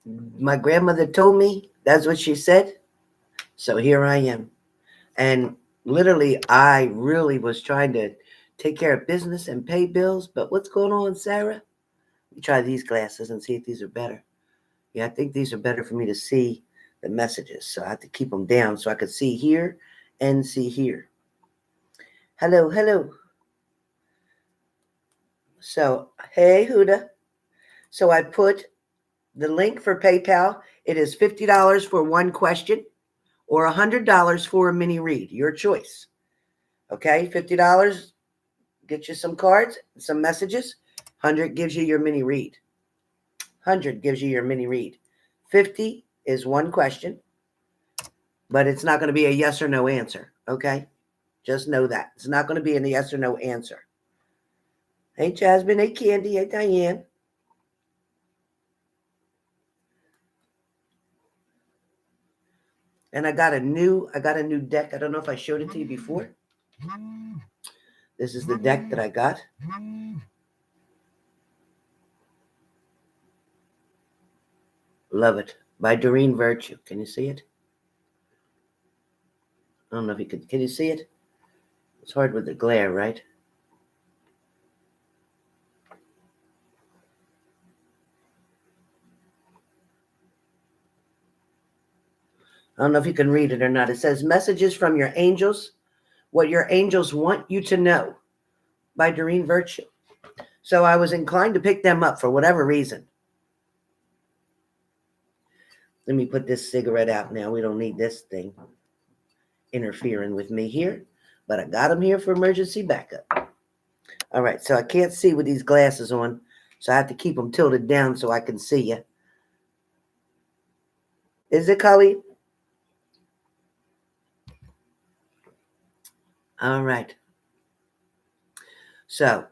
My grandmother told me that's what she said. So here I am. And literally, I really was trying to take care of business and pay bills. But what's going on, Sarah? Let me try these glasses and see if these are better. Yeah, I think these are better for me to see the messages. So I have to keep them down so I could see here and see here. Hello, hello. So, hey, Huda. So I put the link for PayPal. It is $50 for one question or $100 for a mini read. Your choice. Okay, $50 get you some cards, some messages. 100 gives you your mini read. 100 gives you your mini read. 50 is one question, but it's not going to be a yes or no answer. Okay, just know that it's not going to be a yes or no answer. Hey, Jasmine. Hey, Candy. Hey, Diane. And I got a new deck. I don't know if I showed it to you before. This is the deck that I got. Love it. By Doreen Virtue. Can you see it? I don't know if you could. Can you see it? It's hard with the glare, right? I don't know if you can read it or not. It says messages from your angels, what your angels want you to know, by Doreen Virtue. So I was inclined to pick them up for whatever reason. Let me put this cigarette out now. We don't need this thing interfering with me here, but I got them here for emergency backup. All right, so I can't see with these glasses on, so I have to keep them tilted down so I can see you. Is it, Khalid? All right. So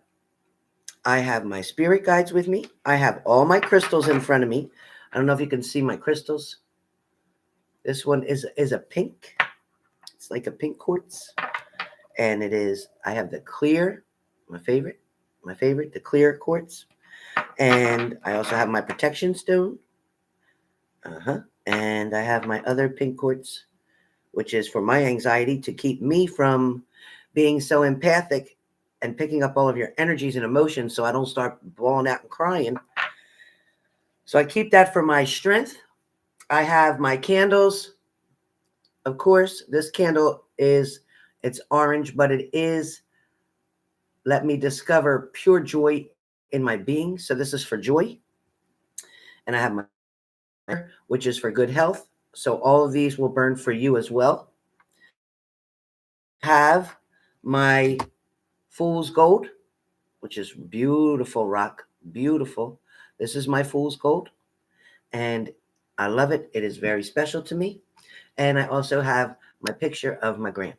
I have my spirit guides with me. I have all my crystals in front of me. I don't know if you can see my crystals. This one is a pink. It's like a pink quartz. And it is, I have the clear, my favorite, the clear quartz. And I also have my protection stone. And I have my other pink quartz, which is for my anxiety to keep me from being so empathic and picking up all of your energies and emotions so I don't start bawling out and crying. So I keep that for my strength. I have my candles. Of course, this candle it's orange, but it is let me discover pure joy in my being. So this is for joy. And I have my which is for good health. So all of these will burn for you as well. Have my fool's gold, which is beautiful rock, beautiful. This is my fool's gold, and I love it. It is very special to me. And I also have my picture of my grandma.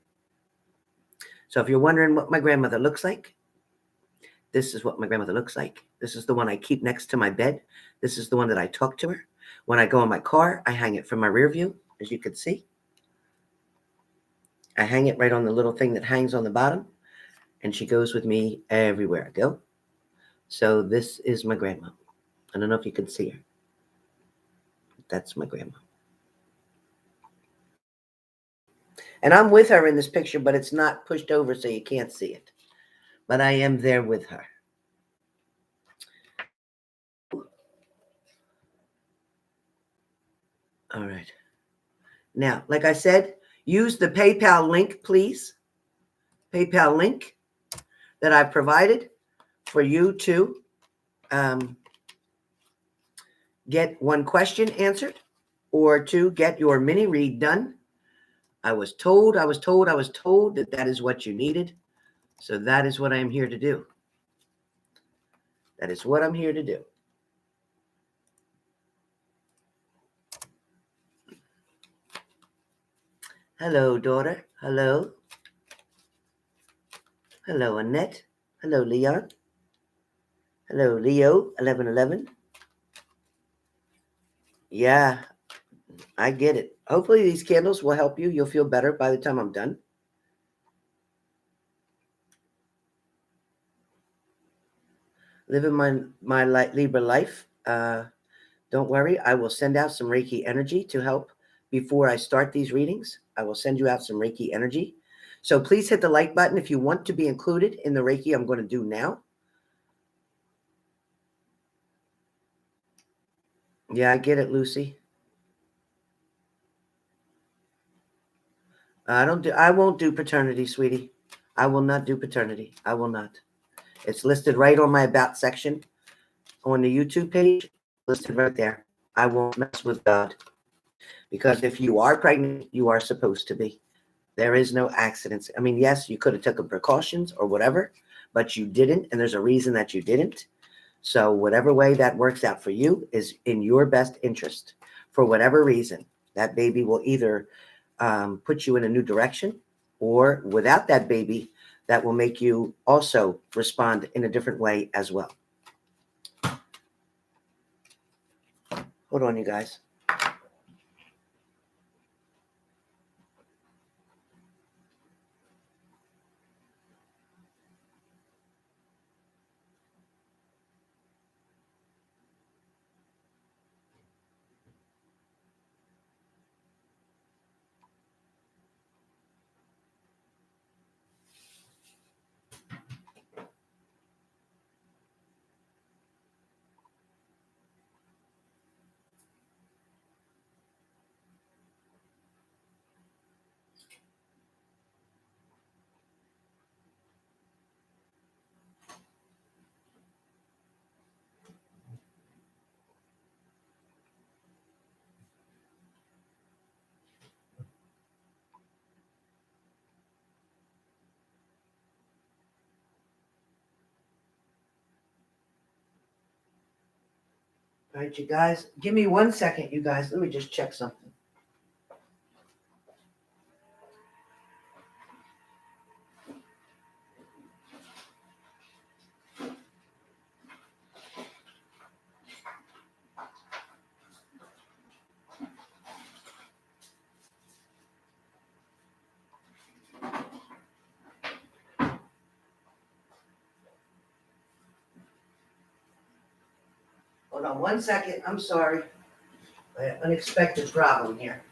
So if you're wondering what my grandmother looks like, this is what my grandmother looks like. This is the one I keep next to my bed. This is the one that I talk to her. When I go in my car, I hang it from my rear view, as you can see. I hang it right on the little thing that hangs on the bottom, and she goes with me everywhere I go. So this is my grandma. I don't know if you can see her. That's my grandma. And I'm with her in this picture, but it's not pushed over so you can't see it. But I am there with her. All right. Now, like I said, use the PayPal link, please. PayPal link that I've provided for you to get one question answered or to get your mini read done. I was told that that is what you needed. So that is what I am here to do. That is what I'm here to do. Hello, daughter. Hello. Hello, Annette. Hello, Leon. Hello, Leo, 1111. Yeah, I get it. Hopefully these candles will help you. You'll feel better by the time I'm done. Living my Libra life. Don't worry, I will send out some Reiki energy to help before I start these readings. I will send you out some Reiki energy. So please hit the like button if you want to be included in the Reiki I'm going to do now. Yeah, I get it, Lucy. I won't do paternity, sweetie. I will not do paternity. I will not. It's listed right on my about section on the YouTube page, listed right there. I won't mess with God. Because if you are pregnant, you are supposed to be. There is no accidents. I mean, yes, you could have taken precautions or whatever, but you didn't, and there's a reason that you didn't. So whatever way that works out for you is in your best interest. For whatever reason, that baby will either put you in a new direction, or without that baby, that will make you also respond in a different way as well. Hold on, you guys. All right, you guys, give me 1 second, you guys. Let me just check something. Hold on 1 second. I'm sorry. An unexpected problem here.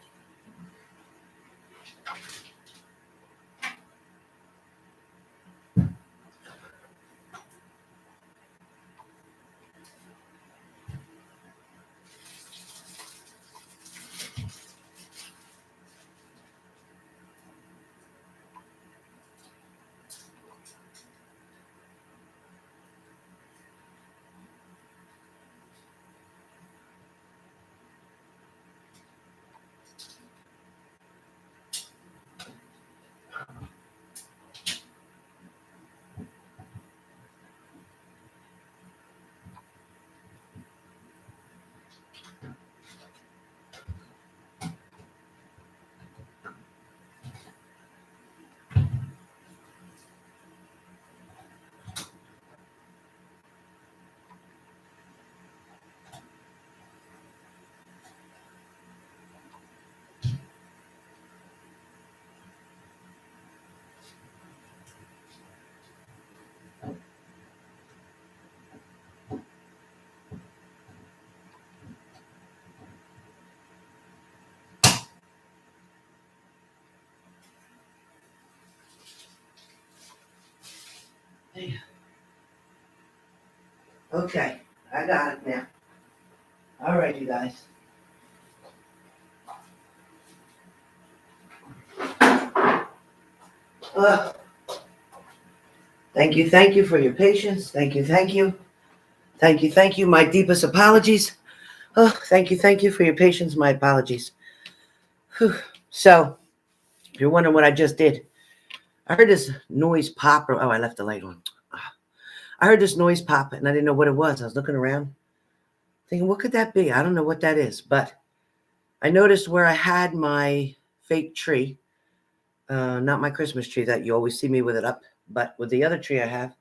Okay, I got it now. All right, you guys. Thank you for your patience. Thank you. Thank you. My deepest apologies. Thank you for your patience. My apologies. Whew. So, if you're wondering what I just did, I heard this noise pop. Oh, I left the light on. I heard this noise pop, and I didn't know what it was. I was looking around, thinking, what could that be? I don't know what that is, but I noticed where I had my fake tree, not my Christmas tree that you always see me with it up, but with the other tree I have,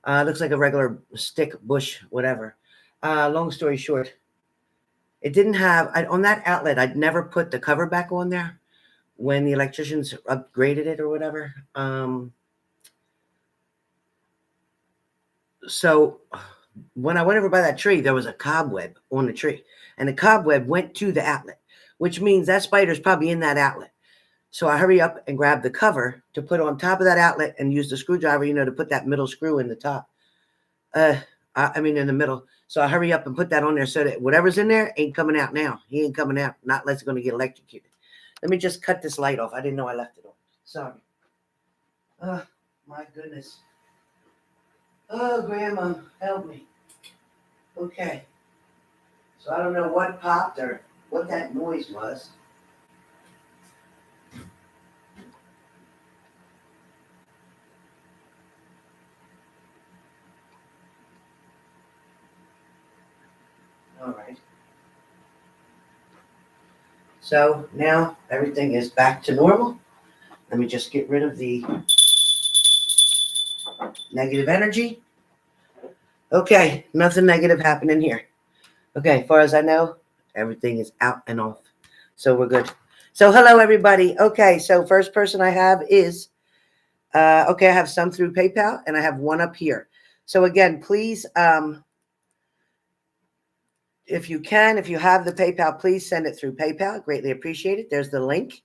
it looks like a regular stick, bush, whatever. Long story short, it didn't have, on that outlet, I'd never put the cover back on there when the electricians upgraded it or whatever. So when I went over by that tree, there was a cobweb on the tree, and the cobweb went to the outlet, which means that spider's probably in that outlet. So I hurry up and grab the cover to put on top of that outlet and use the screwdriver, to put that middle screw in the top. I mean, in the middle. So I hurry up and put that on there so that whatever's in there ain't coming out now. He ain't coming out, not unless it's going to get electrocuted. Let me just cut this light off. I didn't know I left it on. Sorry. Oh, my goodness. Oh, Grandma, help me. Okay. So I don't know what popped or what that noise was. All right. So now everything is back to normal. Let me just get rid of the negative energy. Okay, nothing negative happening here. Okay, as far as I know, everything is out and off. So we're good. So hello, everybody. Okay, so first person I have is, okay, I have some through PayPal, and I have one up here. So again, please, if you have the PayPal, please send it through PayPal. Greatly appreciate it. There's the link.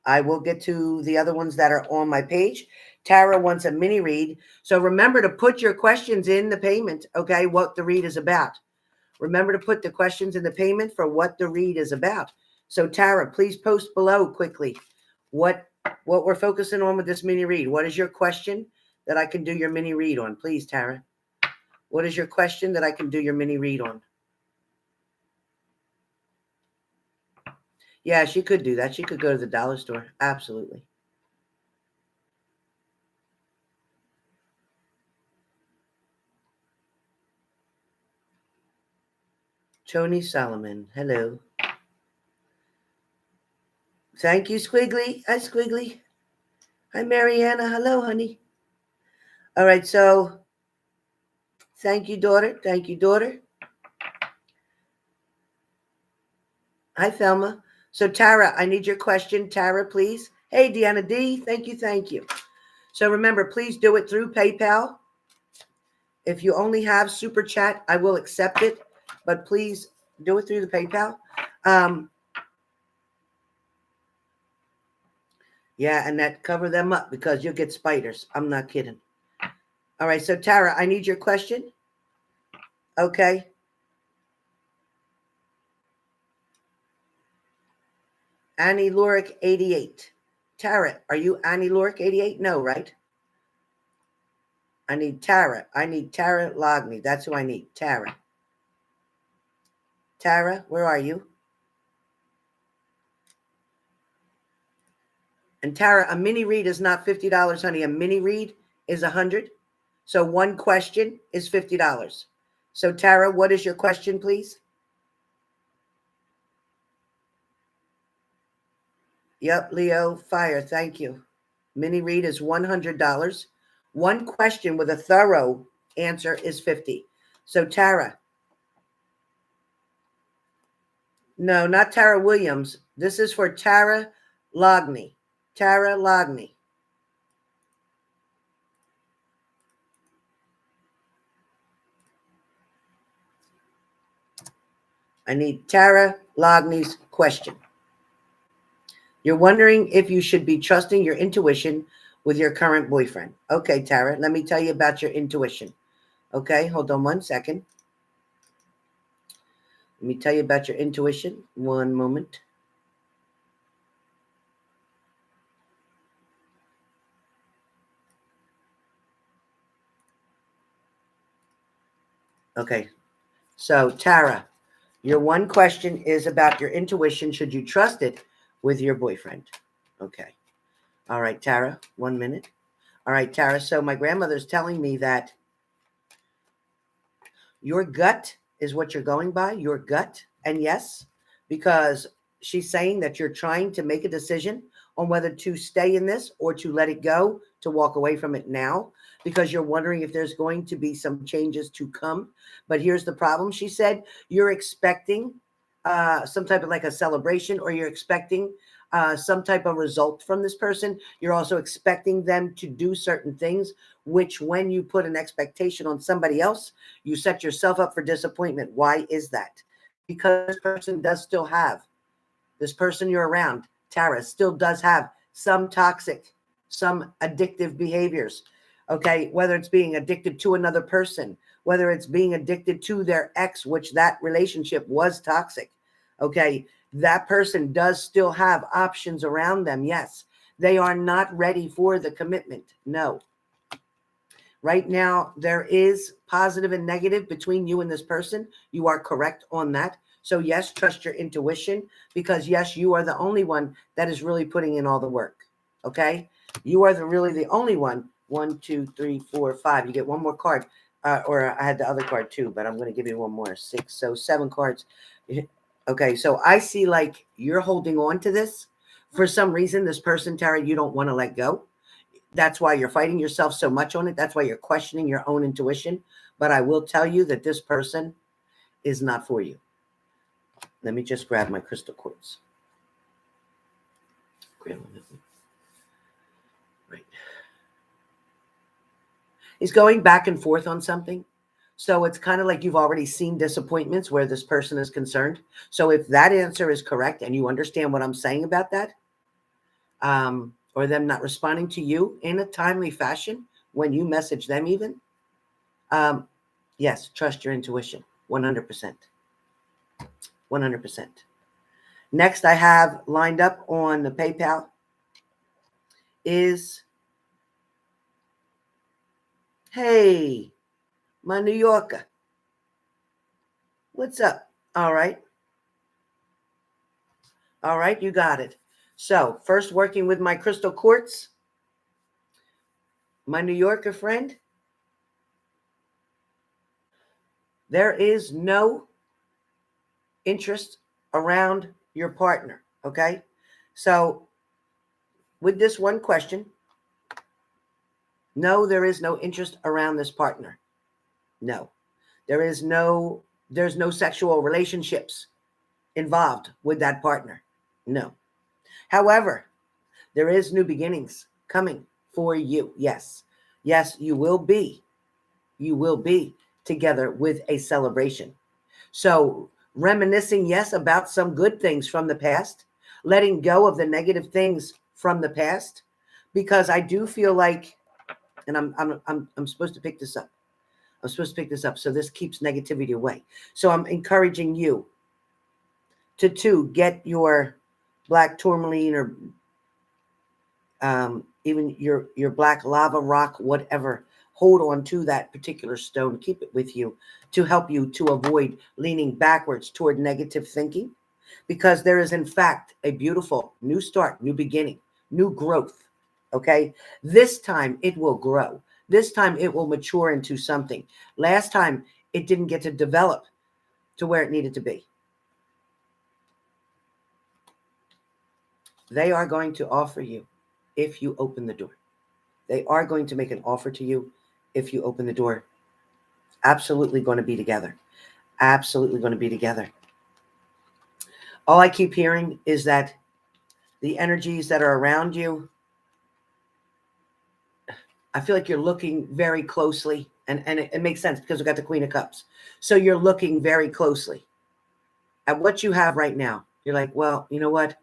I will get to the other ones that are on my page. Tara wants a mini read. So remember to put your questions in the payment, okay, what the read is about. Remember to put the questions in the payment for what the read is about. So Tara, please post below quickly what we're focusing on with this mini read. What is your question that I can do your mini read on? Please, Tara. What is your question that I can do your mini read on? Yeah, she could do that. She could go to the dollar store. Absolutely. Tony Solomon. Hello. Thank you, Squiggly. Hi, Squiggly. Hi, Mariana. Hello, honey. All right, so thank you, daughter. Thank you, daughter. Hi, Thelma. So, Tara, I need your question. Tara, please. Hey, Deanna D. Thank you. Thank you. So, remember, please do it through PayPal. If you only have Super Chat, I will accept it. But please do it through the PayPal. Yeah, and that cover them up because you'll get spiders. I'm not kidding. All right, so, Tara, I need your question. Okay. Annie Lurick 88. Tara, are you Annie Lurick 88? No, right? I need Tara. I need Tara Logney. That's who I need. Tara. Tara, where are you? And Tara, a mini read is not $50, honey. A mini read is $100. So one question is $50. So Tara, what is your question, please? Yep, Leo, fire. Thank you. Mini read is $100. One question with a thorough answer is $50. So Tara. No, not Tara Williams. This is for Tara Logney. Tara Logney. I need Tara Logney's question. You're wondering if you should be trusting your intuition with your current boyfriend. Okay, Tara, let me tell you about your intuition. Okay, hold on one second. Let me tell you about your intuition. One moment. Okay, so Tara, your one question is about your intuition. Should you trust it with your boyfriend? Okay. All right, Tara, 1 minute. All right, Tara, so my grandmother's telling me that your gut is what you're going by, your gut. And yes, because she's saying that you're trying to make a decision on whether to stay in this or to let it go, to walk away from it now, because you're wondering if there's going to be some changes to come. But here's the problem. She said, you're expecting some type of like a celebration, or you're expecting some type of result from this person. You're also expecting them to do certain things, which when you put an expectation on somebody else, you set yourself up for disappointment. Why is that? Because this person does still have, this person you're around, Tara, still does have some toxic, some addictive behaviors. Okay, whether it's being addicted to another person, whether it's being addicted to their ex, which that relationship was toxic. Okay, that person does still have options around them. Yes, they are not ready for the commitment. No. Right now, there is positive and negative between you and this person. You are correct on that. So yes, trust your intuition, because yes, you are the only one that is really putting in all the work. Okay, you are really the only one. 1, 2, 3, 4, 5. You get one more card, or I had the other card too, but I'm going to give you one more. 6, so 7 cards. Okay, so I see like you're holding on to this for some reason. This person, Tara, you don't want to let go. That's why you're fighting yourself so much on it. That's why you're questioning your own intuition. But I will tell you that this person is not for you. Let me just grab my crystal quartz. Right. He's going back and forth on something. So it's kind of like you've already seen disappointments where this person is concerned. So if that answer is correct and you understand what I'm saying about that, or them not responding to you in a timely fashion when you message them even, yes, trust your intuition, 100%. 100%. Next I have lined up on the PayPal is, hey, my New Yorker. What's up? All right. All right, you got it. So first, working with my crystal quartz, my New Yorker friend, there is no interest around your partner, okay? So with this one question, no, there is no interest around this partner. No, there's no sexual relationships involved with that partner. No. However, there is new beginnings coming for you. Yes. Yes, you will be together with a celebration. So reminiscing, yes, about some good things from the past, letting go of the negative things from the past, because I do feel like, and I'm supposed to pick this up. I'm supposed to pick this up. So this keeps negativity away. So I'm encouraging you to get your black tourmaline, or even your black lava rock, whatever. Hold on to that particular stone. Keep it with you to help you to avoid leaning backwards toward negative thinking, because there is, in fact, a beautiful new start, new beginning, new growth. Okay. This time it will grow. This time it will mature into something. Last time it didn't get to develop to where it needed to be. They are going to offer you if you open the door. They are going to make an offer to you if you open the door. Absolutely going to be together. Absolutely going to be together. All I keep hearing is that the energies that are around you, I feel like you're looking very closely, and it makes sense because we got the Queen of Cups. So you're looking very closely at what you have right now. You're like, well, you know what?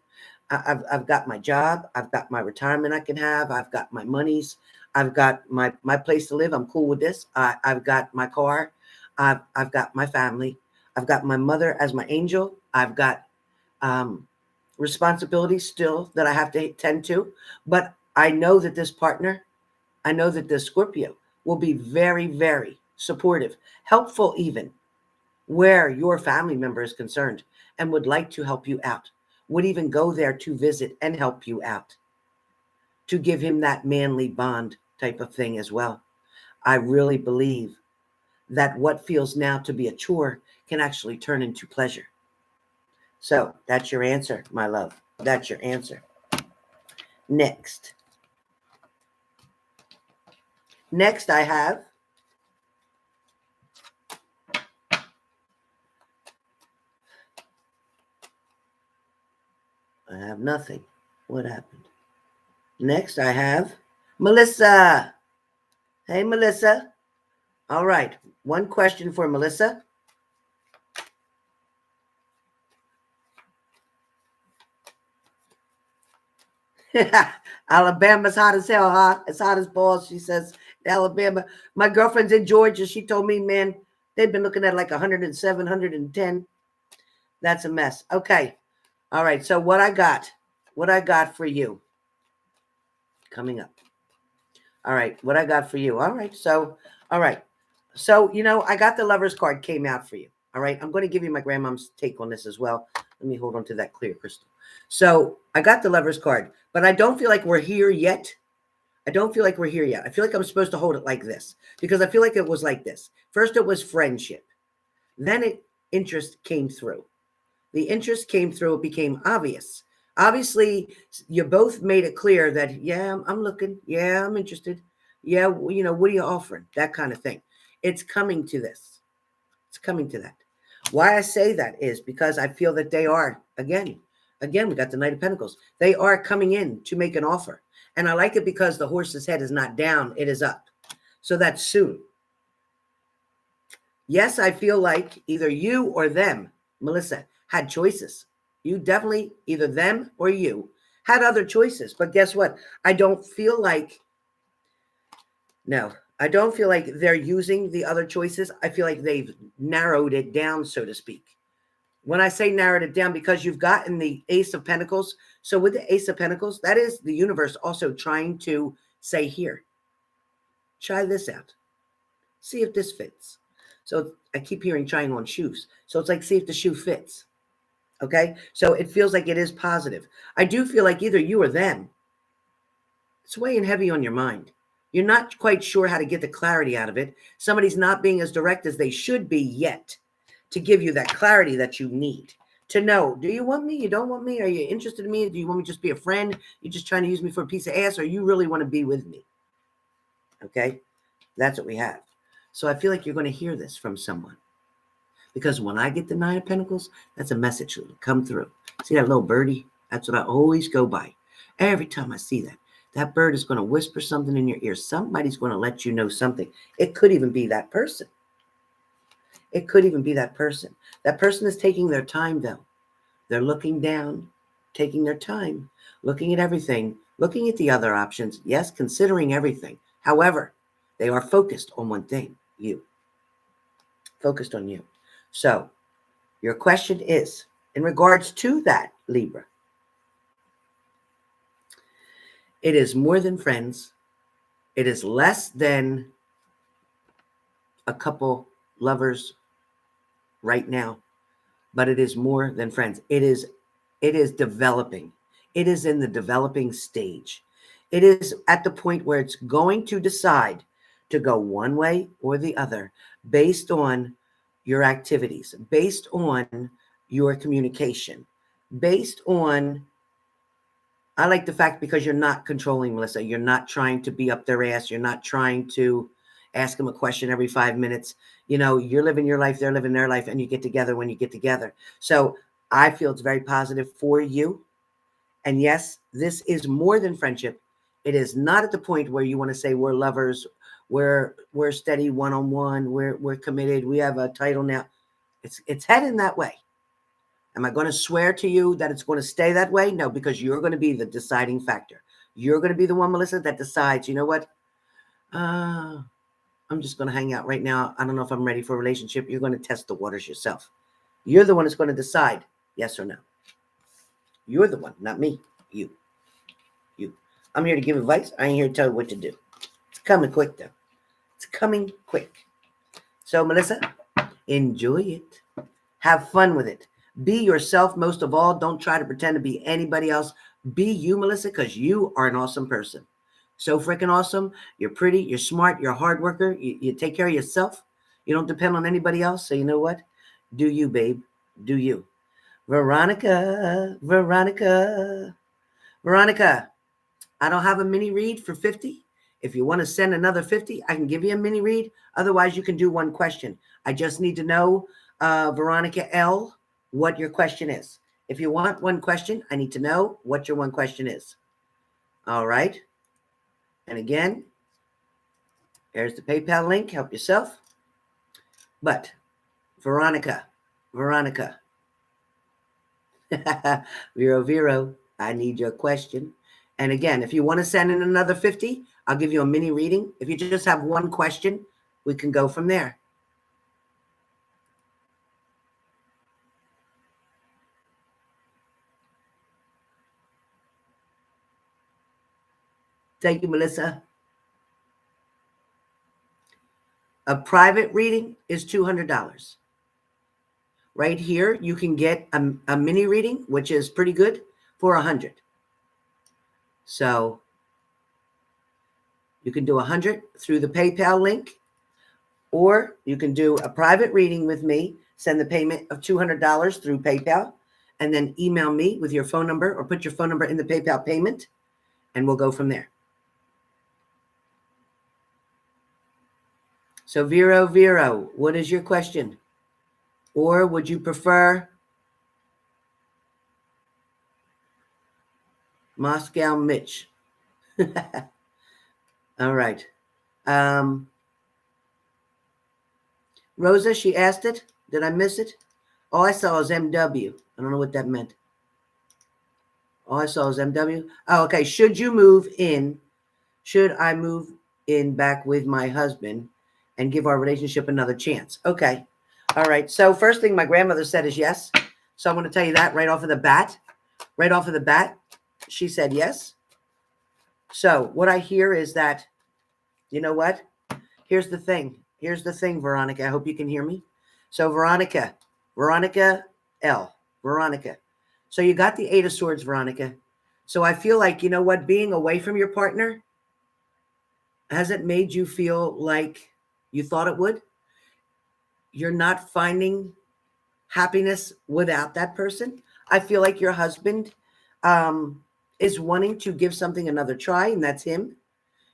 I've got my job. I've got my retirement I can have. I've got my monies. I've got my place to live. I'm cool with this. I've got my car. I've got my family. I've got my mother as my angel. I've got responsibilities still that I have to tend to. But I know that this partner, I know that this Scorpio will be very, very supportive, helpful even where your family member is concerned, and would like to help you out, would even go there to visit and help you out, to give him that manly bond type of thing as well. I really believe that what feels now to be a chore can actually turn into pleasure. So that's your answer, my love. That's your answer. Next I have I have nothing. What happened? Next, I have Melissa. Hey, Melissa. All right. One question for Melissa. Alabama's hot as hell, huh? It's hot as balls, she says. Alabama. My girlfriend's in Georgia. She told me, man, they've been looking at like 107, 110. That's a mess. Okay. All right. So what I got for you coming up. All right. What I got for you. All right. So, I got the Lover's card came out for you. All right. I'm going to give you my grandmom's take on this as well. Let me hold on to that clear crystal. So I got the Lover's card, but I don't feel like we're here yet. I don't feel like we're here yet. I feel like I'm supposed to hold it like this because I feel like it was like this. First, it was friendship. Then interest came through. The interest came through. It became obvious. Obviously, you both made it clear that, yeah, I'm looking. Yeah, I'm interested. Yeah, what are you offering? That kind of thing. It's coming to this. It's coming to that. Why I say that is because I feel that they are, again, we got the Knight of Pentacles. They are coming in to make an offer. And I like it because the horse's head is not down, it is up. So that's soon. Yes, I feel like either you or them, Melissa, had choices. You definitely, either them or you, had other choices. But guess what? I don't feel like they're using the other choices. I feel like they've narrowed it down, so to speak. When I say narrowed it down, because you've gotten the Ace of Pentacles. So with the Ace of Pentacles, that is the universe also trying to say, here, try this out. See if this fits. So I keep hearing trying on shoes. So it's like, see if the shoe fits. Okay. So it feels like it is positive. I do feel like either you or them, it's weighing heavy on your mind. You're not quite sure how to get the clarity out of it. Somebody's not being as direct as they should be yet to give you that clarity that you need to know, do you want me? You don't want me? Are you interested in me? Do you want me to just be a friend? You're just trying to use me for a piece of ass, or you really want to be with me? Okay. That's what we have. So I feel like you're going to hear this from someone, because when I get the Nine of Pentacles, that's a message that will come through. See that little birdie? That's what I always go by. Every time I see that, that bird is going to whisper something in your ear. Somebody's going to let you know something. It could even be that person. It could even be that person. That person is taking their time, though. They're looking down, taking their time, looking at everything, looking at the other options. Yes, considering everything. However, they are focused on one thing, you. Focused on you. So your question is, in regards to that, Libra, it is more than friends. It is less than a couple lovers right now, but it is more than friends. It is developing. It is in the developing stage. It is at the point where it's going to decide to go one way or the other based on your activities, based on your communication, based on, I like the fact, because you're not controlling, Melissa. You're not trying to be up their ass. You're not trying to ask them a question every 5 minutes. You're living your life, they're living their life, and you get together when you get together. So I feel it's very positive for you. And yes, this is more than friendship. It is not at the point where you want to say we're lovers, we're steady one-on-one, we're committed, we have a title now. It's heading that way. Am I going to swear to you that it's going to stay that way? No, because you're going to be the deciding factor. You're going to be the one, Melissa, that decides, you know what? I'm just going to hang out right now. I don't know if I'm ready for a relationship. You're going to test the waters yourself. You're the one that's going to decide yes or no. You're the one, not me. You. I'm here to give advice. I ain't here to tell you what to do. It's coming quick, though. It's coming quick. So, Melissa, enjoy it. Have fun with it. Be yourself most of all. Don't try to pretend to be anybody else. Be you, Melissa, because you are an awesome person. So freaking awesome. You're pretty. You're smart. You're a hard worker. You take care of yourself. You don't depend on anybody else. So you know what? Do you, babe. Do you. Veronica. I don't have a mini read for 50. If you want to send another 50, I can give you a mini read. Otherwise, you can do one question. I just need to know, Veronica L., what your question is. If you want one question, I need to know what your one question is. All right. And again, here's the PayPal link. Help yourself. But Veronica, Vero, I need your question. And again, if you want to send in another 50, I'll give you a mini reading. If you just have one question, we can go from there. Thank you, Melissa. A private reading is $200. Right here, you can get a mini reading, which is pretty good, for $100. So you can do $100 through the PayPal link, or you can do a private reading with me, send the payment of $200 through PayPal, and then email me with your phone number or put your phone number in the PayPal payment, and we'll go from there. So Vero, what is your question? Or would you prefer Moscow Mitch? All right. Rosa, she asked it. Did I miss it? All I saw was MW. I don't know what that meant. All I saw was MW. Oh, okay. Should you move in? Should I move in back with my husband and give our relationship another chance? Okay. All right. So first thing my grandmother said is yes. So I'm going to tell you that right off of the bat. Right off of the bat, she said yes. So what I hear is that, you know what? Here's the thing. Here's the thing, Veronica. I hope you can hear me. So Veronica L. Veronica. So you got the 8 of Swords, Veronica. So I feel like, you know what? Being away from your partner, has it made you feel like you thought it would? You're not finding happiness without that person. I feel like your husband is wanting to give something another try, and that's him.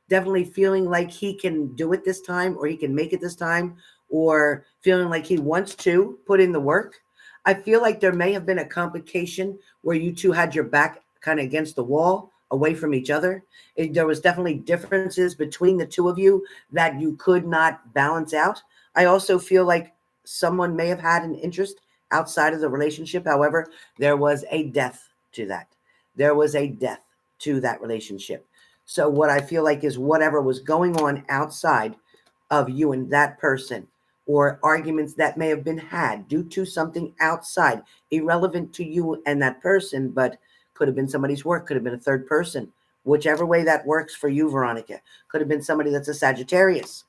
Definitely feeling like he can do it this time, or he can make it this time, or feeling like he wants to put in the work. I feel like there may have been a complication where you two had your back kind of against the wall, away from each other. There was definitely differences between the two of you that you could not balance out. I also feel like someone may have had an interest outside of the relationship. However, there was a death to that. There was a death to that relationship. So what I feel like is whatever was going on outside of you and that person, or arguments that may have been had due to something outside, irrelevant to you and that person, but could have been somebody's work, could have been a third person, whichever way that works for you, Veronica. Could have been somebody that's a Sagittarius.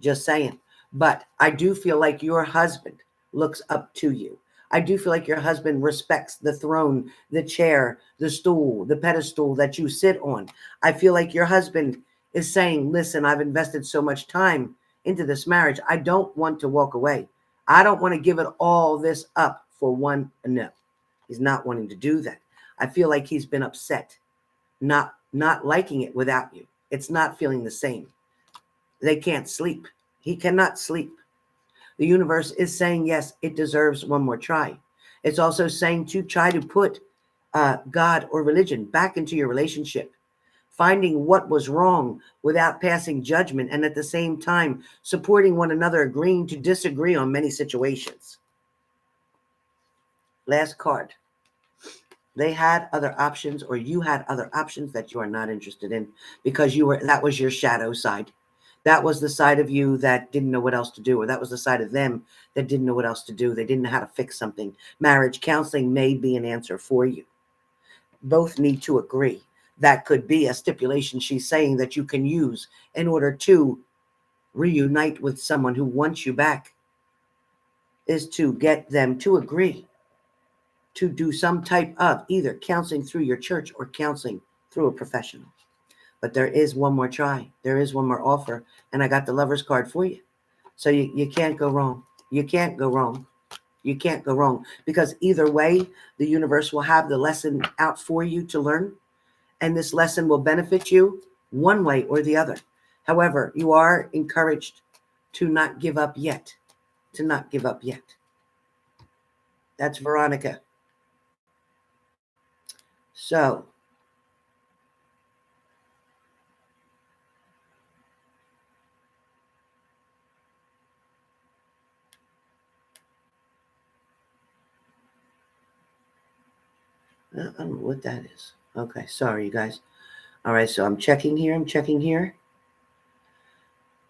Just saying. But I do feel like your husband looks up to you. I do feel like your husband respects the throne, the chair, the stool, the pedestal that you sit on. I feel like your husband is saying, listen, I've invested so much time into this marriage. I don't want to walk away. I don't want to give it all this up for one. No, he's not wanting to do that. I feel like he's been upset, not liking it without you. It's not feeling the same. They can't sleep. He cannot sleep. The universe is saying, yes, it deserves one more try. It's also saying to try to put God or religion back into your relationship, finding what was wrong without passing judgment, and at the same time supporting one another, agreeing to disagree on many situations. Last card. They had other options, or you had other options that you are not interested in, because that was your shadow side. That was the side of you that didn't know what else to do, or that was the side of them that didn't know what else to do. They didn't know how to fix something. Marriage counseling may be an answer for you. Both need to agree. That could be a stipulation she's saying that you can use in order to reunite with someone who wants you back, is to get them to agree to do some type of either counseling through your church or counseling through a professional. But there is one more try. There is one more offer. And I got the Lover's card for you. So you can't go wrong. You can't go wrong. You can't go wrong. Because either way, the universe will have the lesson out for you to learn. And this lesson will benefit you one way or the other. However, you are encouraged to not give up yet. To not give up yet. That's Veronica. So, I don't know what that is. Okay, sorry, you guys. All right, so I'm checking here. I'm checking here.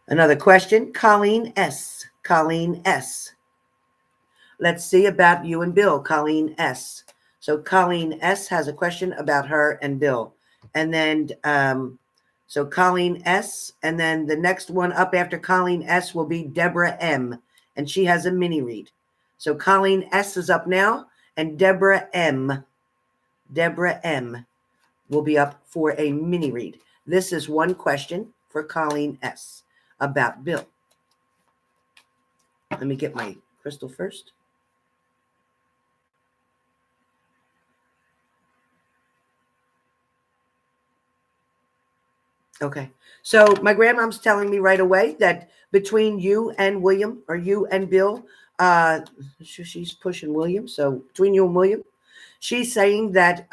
Another question. Colleen S. Colleen S. Let's see about you and Bill. Colleen S. So Colleen S has a question about her and Bill. And then, so Colleen S. And then the next one up after Colleen S will be Deborah M. And she has a mini read. So Colleen S is up now. And Deborah M. Will be up for a mini read. This is one question for Colleen S. about Bill. Let me get my crystal first. Okay. So my grandmom's telling me right away that between you and William, or you and Bill, she's pushing William. So between you and William, she's saying that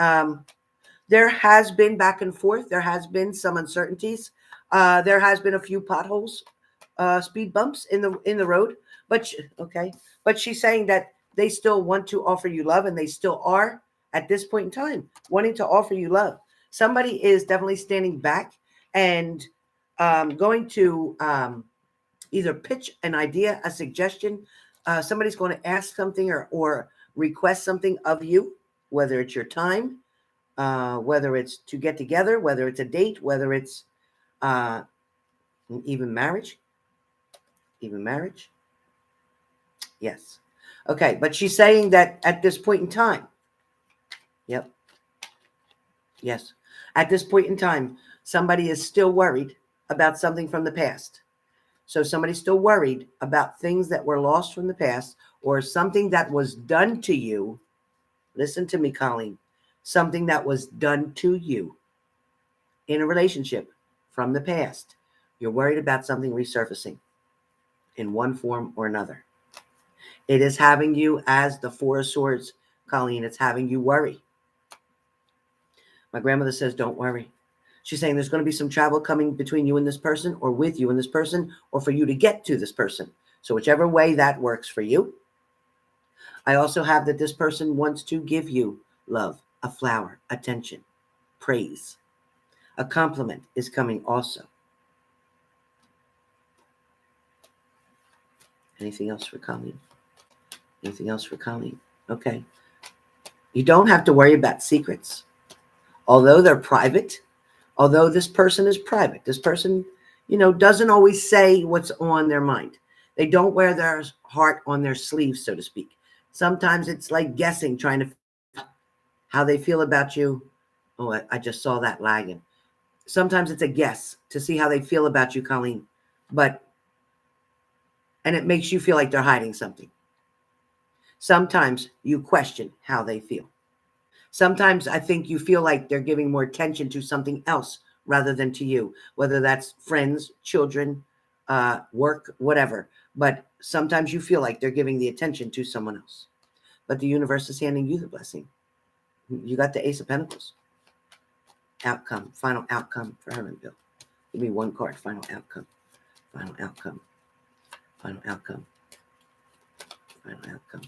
there has been back and forth. There has been some uncertainties. There has been a few potholes, speed bumps in the road. But but she's saying that they still want to offer you love, and they still are at this point in time wanting to offer you love. Somebody is definitely standing back and going to either pitch an idea, a suggestion. Somebody's going to ask something or request something of you, whether it's your time, whether it's to get together, whether it's a date, whether it's even marriage. Even marriage. Yes. Okay, but she's saying that at this point in time. Yep. Yes. At this point in time, somebody is still worried about something from the past. So somebody's still worried about things that were lost from the past, or something that was done to you. Listen to me, Colleen. Something that was done to you in a relationship from the past. You're worried about something resurfacing in one form or another. It is having you, as the Four of Swords, Colleen, it's having you worry. My grandmother says, don't worry. She's saying there's going to be some travel coming between you and this person, or with you and this person, or for you to get to this person. So whichever way that works for you. I also have that this person wants to give you love, a flower, attention, praise. A compliment is coming also. Anything else for Colleen? Anything else for Colleen? Okay. You don't have to worry about secrets. Although they're private, although this person is private, this person, doesn't always say what's on their mind. They don't wear their heart on their sleeve, so to speak. Sometimes it's like guessing, trying to figure out how they feel about you. Oh, I just saw that lagging. Sometimes it's a guess to see how they feel about you, Colleen. And it makes you feel like they're hiding something. Sometimes you question how they feel. Sometimes I think you feel like they're giving more attention to something else rather than to you, whether that's friends, children, work, whatever. But sometimes you feel like they're giving the attention to someone else. But the universe is handing you the blessing. You got the Ace of Pentacles. Outcome, final outcome for her and Bill. Give me one card, final outcome, final outcome, final outcome, final outcome.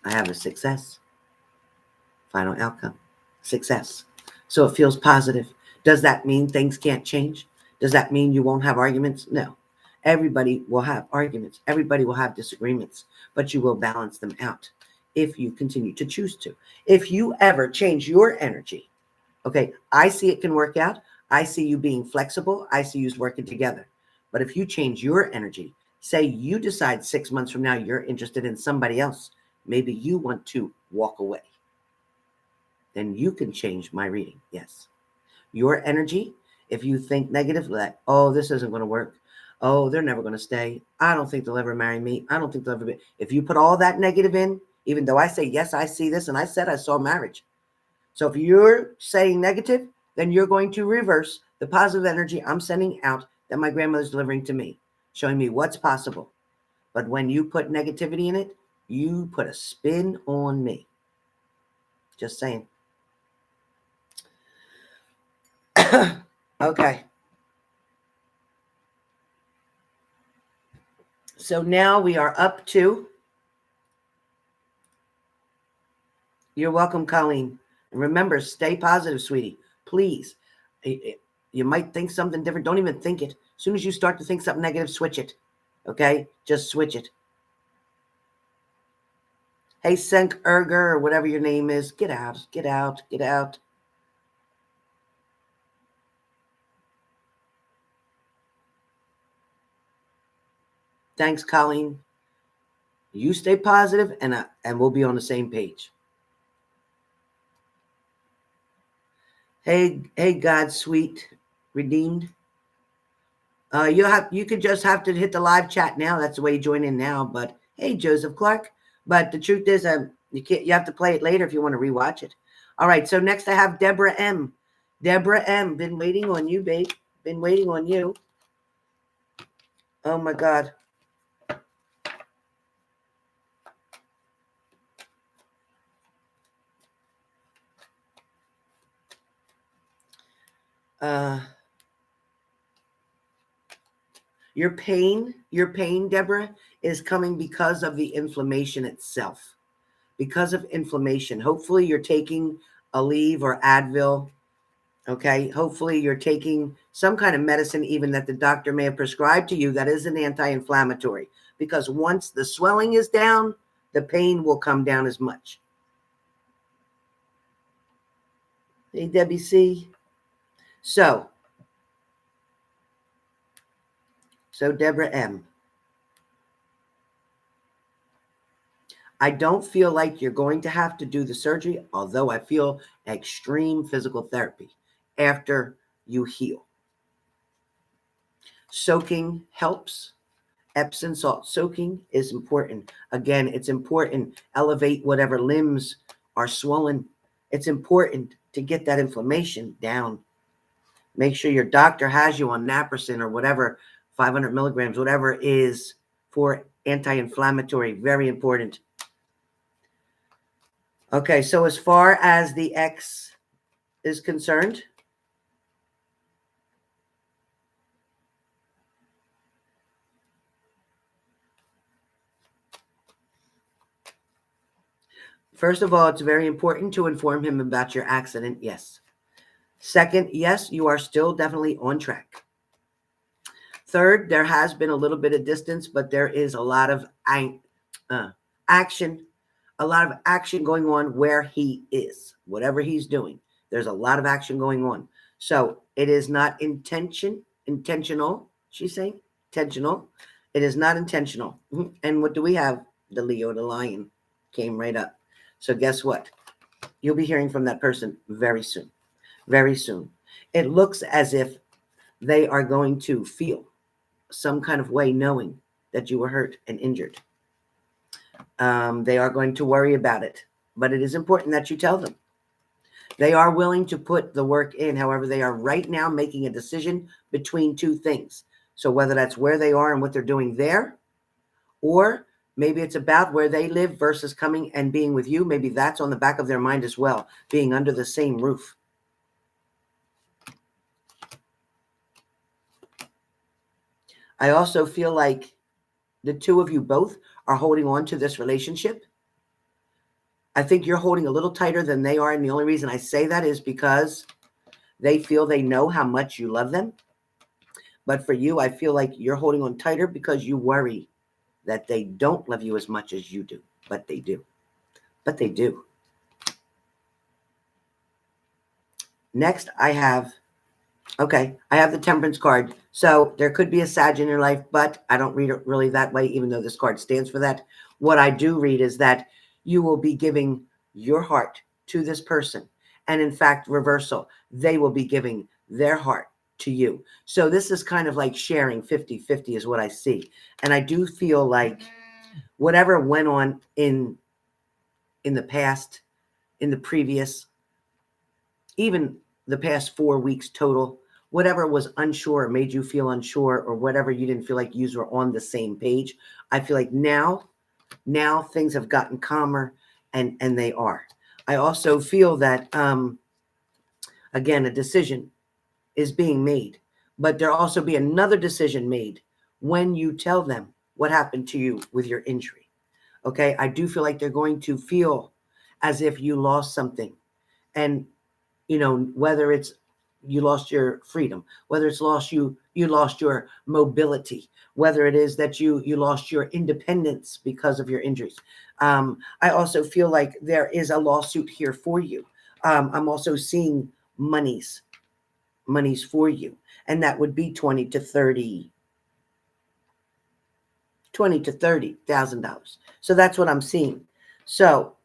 I have a success. Final outcome, success. So it feels positive. Does that mean things can't change? Does that mean you won't have arguments? No. Everybody will have arguments. Everybody will have disagreements, but you will balance them out if you continue to choose to. If you ever change your energy, okay, I see it can work out. I see you being flexible. I see you working together. But if you change your energy, say you decide 6 months from now you're interested in somebody else, maybe you want to walk away, then you can change my reading. Yes. Your energy, if you think negative, like, oh, this isn't going to work. Oh, they're never going to stay. I don't think they'll ever marry me. I don't think they'll ever be. If you put all that negative in, even though I say, yes, I see this, and I said I saw marriage. So if you're saying negative, then you're going to reverse the positive energy I'm sending out that my grandmother's delivering to me, showing me what's possible. But when you put negativity in it, you put a spin on me. Just saying. Okay. So now we are up to, you're welcome, Colleen. And remember, stay positive, sweetie. Please. You might think something different. Don't even think it. As soon as you start to think something negative, switch it. Okay? Just switch it. Hey, Senk Erger, or whatever your name is, get out, get out, get out. Thanks, Colleen. You stay positive, and we'll be on the same page. Hey, God, sweet, redeemed. You could just have to hit the live chat now. That's the way you join in now. But hey, Joseph Clark. But the truth is, you have to play it later if you want to rewatch it. All right. So next I have Deborah M. Deborah M. Been waiting on you, babe. Been waiting on you. Oh my God. Your pain, Deborah, is coming because of the inflammation itself. Because of inflammation. Hopefully you're taking Aleve or Advil. Okay. Hopefully you're taking some kind of medicine, even that the doctor may have prescribed to you, that is an anti-inflammatory. Because once the swelling is down, the pain will come down as much. Hey, Debbie C. So Deborah M. I don't feel like you're going to have to do the surgery, although I feel extreme physical therapy after you heal. Soaking helps. Epsom salt soaking is important. Again, it's important. Elevate whatever limbs are swollen. It's important to get that inflammation down. Make sure your doctor has you on naproxen or whatever, 500 milligrams, whatever is for anti-inflammatory. Very important. Okay, so as far as the X is concerned, first of all, it's very important to inform him about your accident. Yes. Second, yes, you are still definitely on track. Third, there has been a little bit of distance, but there is a lot of action, going on where he is, whatever he's doing. There's a lot of action going on. So it is not intentional. She's saying intentional. It is not intentional. And what do we have? The Leo, the lion, came right up. So guess what? You'll be hearing from that person very soon. Very soon. It looks as if they are going to feel some kind of way knowing that you were hurt and injured. They are going to worry about it, but it is important that you tell them. They are willing to put the work in. However, they are right now making a decision between two things. So whether that's where they are and what they're doing there, or maybe it's about where they live versus coming and being with you. Maybe that's on the back of their mind as well, being under the same roof. I also feel like the two of you both are holding on to this relationship. I think you're holding a little tighter than they are. And the only reason I say that is because they feel they know how much you love them. But for you, I feel like you're holding on tighter because you worry that they don't love you as much as you do. But they do. But they do. Next, I have the Temperance card. So there could be a Sag in your life, but I don't read it really that way, even though this card stands for that. What I do read is that you will be giving your heart to this person. And in fact, reversal, they will be giving their heart to you. So this is kind of like sharing 50-50 is what I see. And I do feel like whatever went on in the past, in the previous, even the past 4 weeks total, whatever was unsure or made you feel unsure, or whatever you didn't feel like you were on the same page, I feel like now things have gotten calmer, and they are. I also feel that, again, a decision is being made, but there'll also be another decision made when you tell them what happened to you with your injury. Okay, I do feel like they're going to feel as if you lost something. And, you know, whether it's you lost your freedom, whether it's you lost your mobility, whether it is that you lost your independence because of your injuries. I also feel like there is a lawsuit here for you. I'm also seeing monies for you, and that would be $20,000 to $30,000. So that's what I'm seeing. So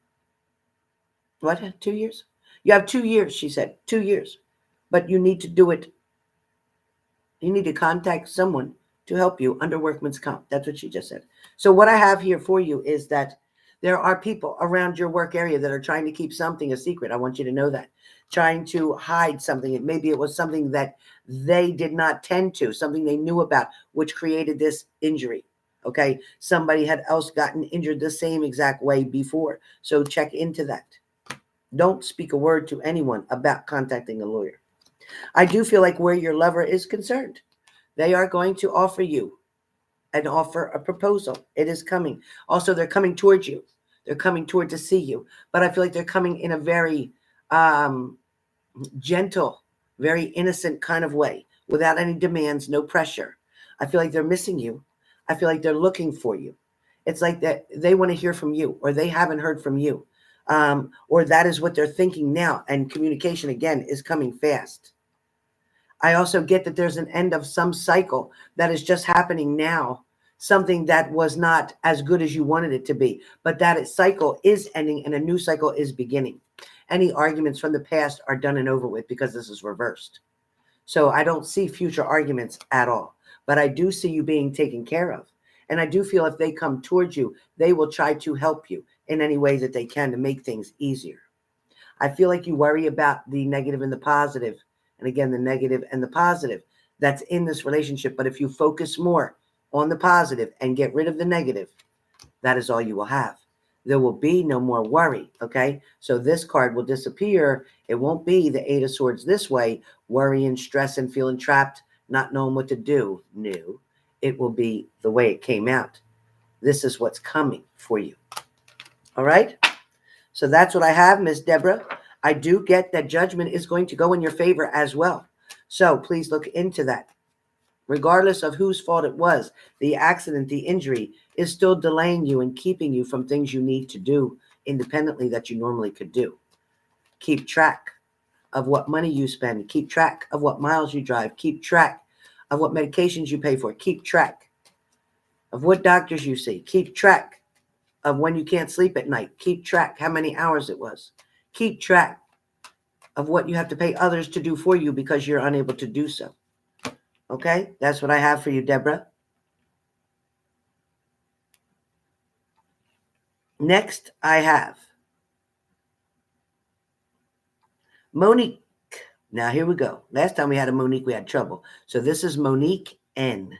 what? 2 years? You have 2 years, she said. 2 years. But you need to do it. You need to contact someone to help you under workman's comp. That's what she just said. So what I have here for you is that there are people around your work area that are trying to keep something a secret. I want you to know that. Trying to hide something. Maybe it was something that they did not tend to, something they knew about, which created this injury. Okay? Somebody had else gotten injured the same exact way before. So check into that. Don't speak a word to anyone about contacting a lawyer. I do feel like where your lover is concerned, they are going to offer you a proposal. It is coming. Also, they're coming towards you. They're coming toward to see you. But I feel like they're coming in a very gentle, very innocent kind of way, without any demands, no pressure. I feel like they're missing you. I feel like they're looking for you. It's like that they want to hear from you, or they haven't heard from you. Or that is what they're thinking now. And communication, again, is coming fast. I also get that there's an end of some cycle that is just happening now, something that was not as good as you wanted it to be, but that cycle is ending and a new cycle is beginning. Any arguments from the past are done and over with because this is reversed. So I don't see future arguments at all, but I do see you being taken care of. And I do feel if they come towards you, they will try to help you in any way that they can to make things easier. I feel like you worry about the negative and the positive. And again, the negative and the positive that's in this relationship. But if you focus more on the positive and get rid of the negative, that is all you will have. There will be no more worry, okay? So this card will disappear. It won't be the Eight of Swords this way, worrying, stressing, feeling trapped, not knowing what to do. No, it will be the way it came out. This is what's coming for you. All right? So that's what I have, Miss Deborah. I do get that judgment is going to go in your favor as well. So please look into that. Regardless of whose fault it was, the accident, the injury is still delaying you and keeping you from things you need to do independently that you normally could do. Keep track of what money you spend. Keep track of what miles you drive. Keep track of what medications you pay for. Keep track of what doctors you see. Keep track of when you can't sleep at night. Keep track how many hours it was. Keep track of what you have to pay others to do for you because you're unable to do so. Okay? That's what I have for you, Deborah. Next, I have Monique. Now, here we go. Last time we had a Monique, we had trouble. So this is Monique N.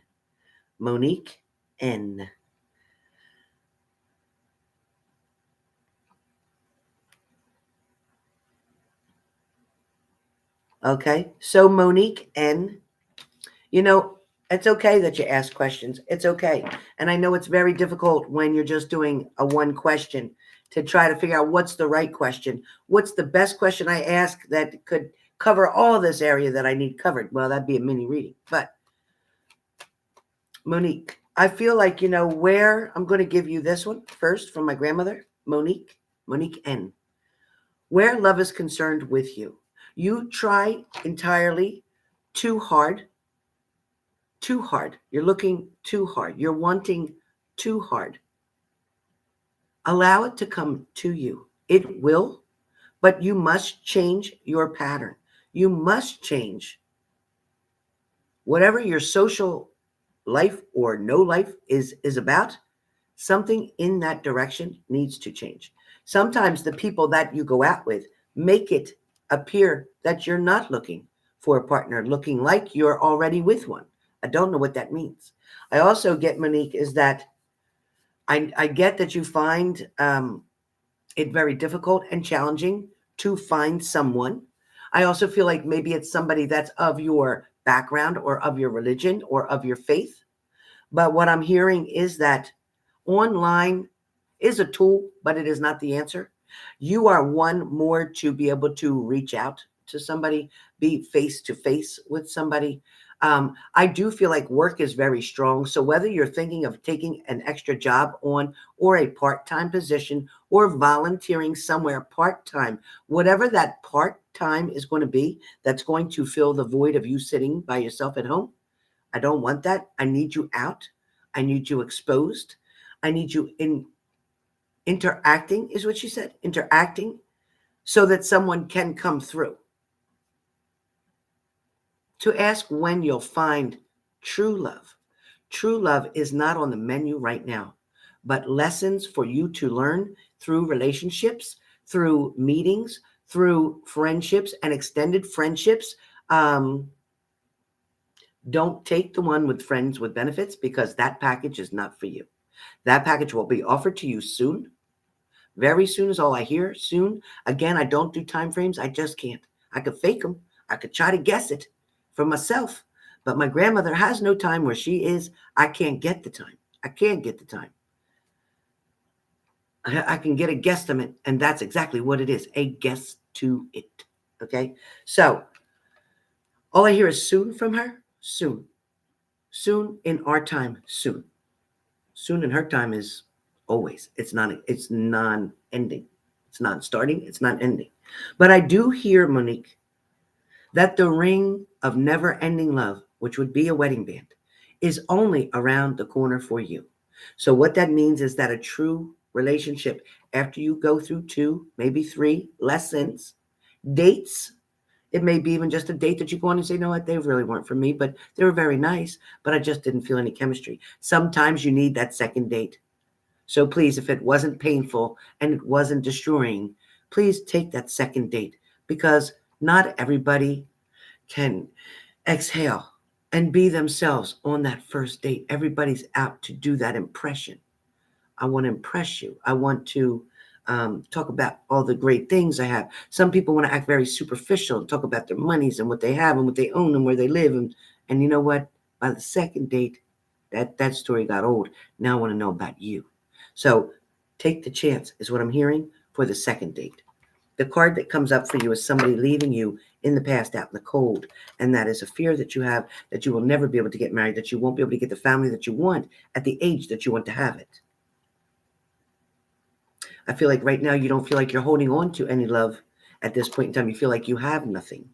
Monique N. Okay, so Monique N, you know, it's okay that you ask questions. It's okay. And I know it's very difficult when you're just doing a one question to try to figure out what's the right question. What's the best question I ask that could cover all this area that I need covered? Well, that'd be a mini reading. But Monique, I feel like, where I'm going to give you this one first from my grandmother, Monique N. Where love is concerned with you. You try entirely too hard. Too hard. You're looking too hard. You're wanting too hard. Allow it to come to you. It will, but you must change your pattern. You must change whatever your social life or no life is about. Something in that direction needs to change. Sometimes the people that you go out with make it appear that you're not looking for a partner, looking like you're already with one. I don't know what that means. I also get, Monique, is that I get that you find it very difficult and challenging to find someone. I also feel like maybe it's somebody that's of your background or of your religion or of your faith. But what I'm hearing is that online is a tool, but it is not the answer. You are one more to be able to reach out to somebody, be face to face with somebody. I do feel like work is very strong. So whether you're thinking of taking an extra job on or a part-time position or volunteering somewhere part-time, whatever that part-time is going to be, that's going to fill the void of you sitting by yourself at home. I don't want that. I need you out. I need you exposed. I need you in interacting, is what she said, interacting, so that someone can come through. To ask when you'll find true love. True love is not on the menu right now, but lessons for you to learn through relationships, through meetings, through friendships and extended friendships. Don't take the one with friends with benefits, because that package is not for you. That package will be offered to you soon. Very soon is all I hear. Soon. Again, I don't do time frames. I just can't. I could fake them. I could try to guess it for myself. But my grandmother has no time where she is. I can't get the time. I can't get the time. I can get a guesstimate, and that's exactly what it is, a guess to it. Okay? So all I hear is soon from her. Soon. Soon in our time. Soon. Soon in her time is always. It's non-ending. It's not starting. It's not ending. But I do hear, Monique, that the ring of never-ending love, which would be a wedding band, is only around the corner for you. So what that means is that a true relationship, after you go through 2, maybe 3 lessons, dates, it may be even just a date that you go on and say, you know what, they really weren't for me, but they were very nice, but I just didn't feel any chemistry. Sometimes you need that second date. So please, if it wasn't painful and it wasn't destroying, please take that second date, because not everybody can exhale and be themselves on that first date. Everybody's out to do that impression. I want to impress you. I want to talk about all the great things I have. Some people want to act very superficial, talk about their monies and what they have and what they own and where they live. And you know what? By the second date, that story got old. Now I want to know about you. So take the chance is what I'm hearing for the second date. The card that comes up for you is somebody leaving you in the past, out in the cold. And that is a fear that you have, that you will never be able to get married, that you won't be able to get the family that you want at the age that you want to have it. I feel like right now you don't feel like you're holding on to any love at this point in time. You feel like you have nothing.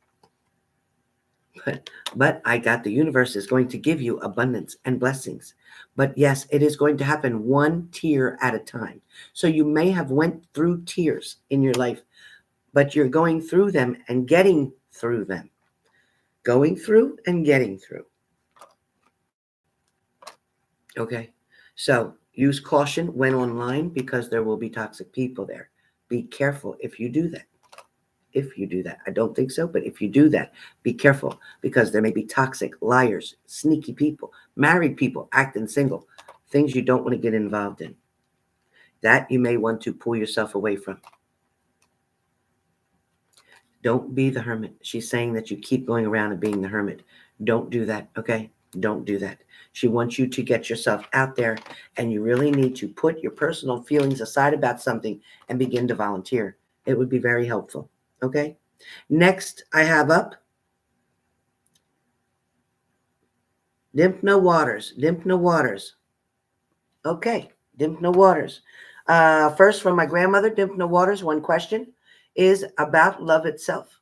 But I got the universe is going to give you abundance and blessings. But yes, it is going to happen one tear at a time. So you may have went through tears in your life, but you're going through them and getting through them. Going through and getting through. Okay. So use caution when online, because there will be toxic people there. Be careful if you do that. If you do that. I don't think so, but if you do that, be careful, because there may be toxic, liars, sneaky people, married people, acting single, things you don't want to get involved in. That you may want to pull yourself away from. Don't be the hermit. She's saying that you keep going around and being the hermit. Don't do that, okay? Don't do that. She wants you to get yourself out there, and you really need to put your personal feelings aside about something and begin to volunteer. It would be very helpful, okay? Next, I have up Dimpna Waters. Dimpna Waters. Okay, Dimpna Waters. First, from my grandmother, Dimpna Waters, one question is about love itself.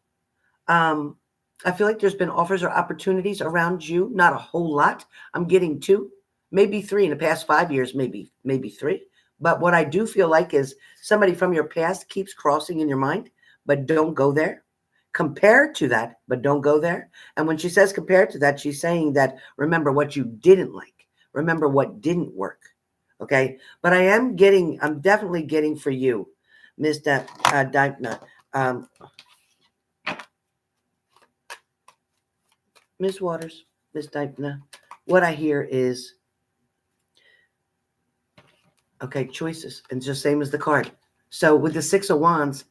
I feel like there's been offers or opportunities around you, not a whole lot. I'm getting 2, maybe 3 in the past 5 years, maybe 3. But what I do feel like is somebody from your past keeps crossing in your mind, but don't go there. Compare to that, but don't go there. And when she says compare to that, she's saying that remember what you didn't like. Remember what didn't work. Okay? But I'm definitely getting for you, Ms. Dipna. Ms. Waters, Ms. Dipna, what I hear is, okay, choices. And just same as the card. So with the 6 of Wands,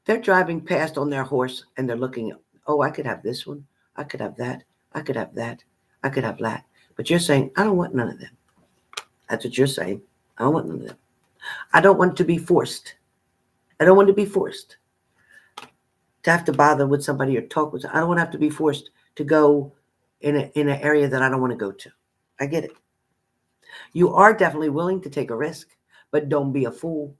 They're driving past on their horse and they're looking, oh, I could have this one. I could have that. I could have that. I could have that. But you're saying, I don't want none of them. That's what you're saying. I don't want none of them. I don't want to be forced. I don't want to be forced to have to bother with somebody or talk with. I don't want to have to be forced to go in an area that I don't want to go to. I get it. You are definitely willing to take a risk, but don't be a fool.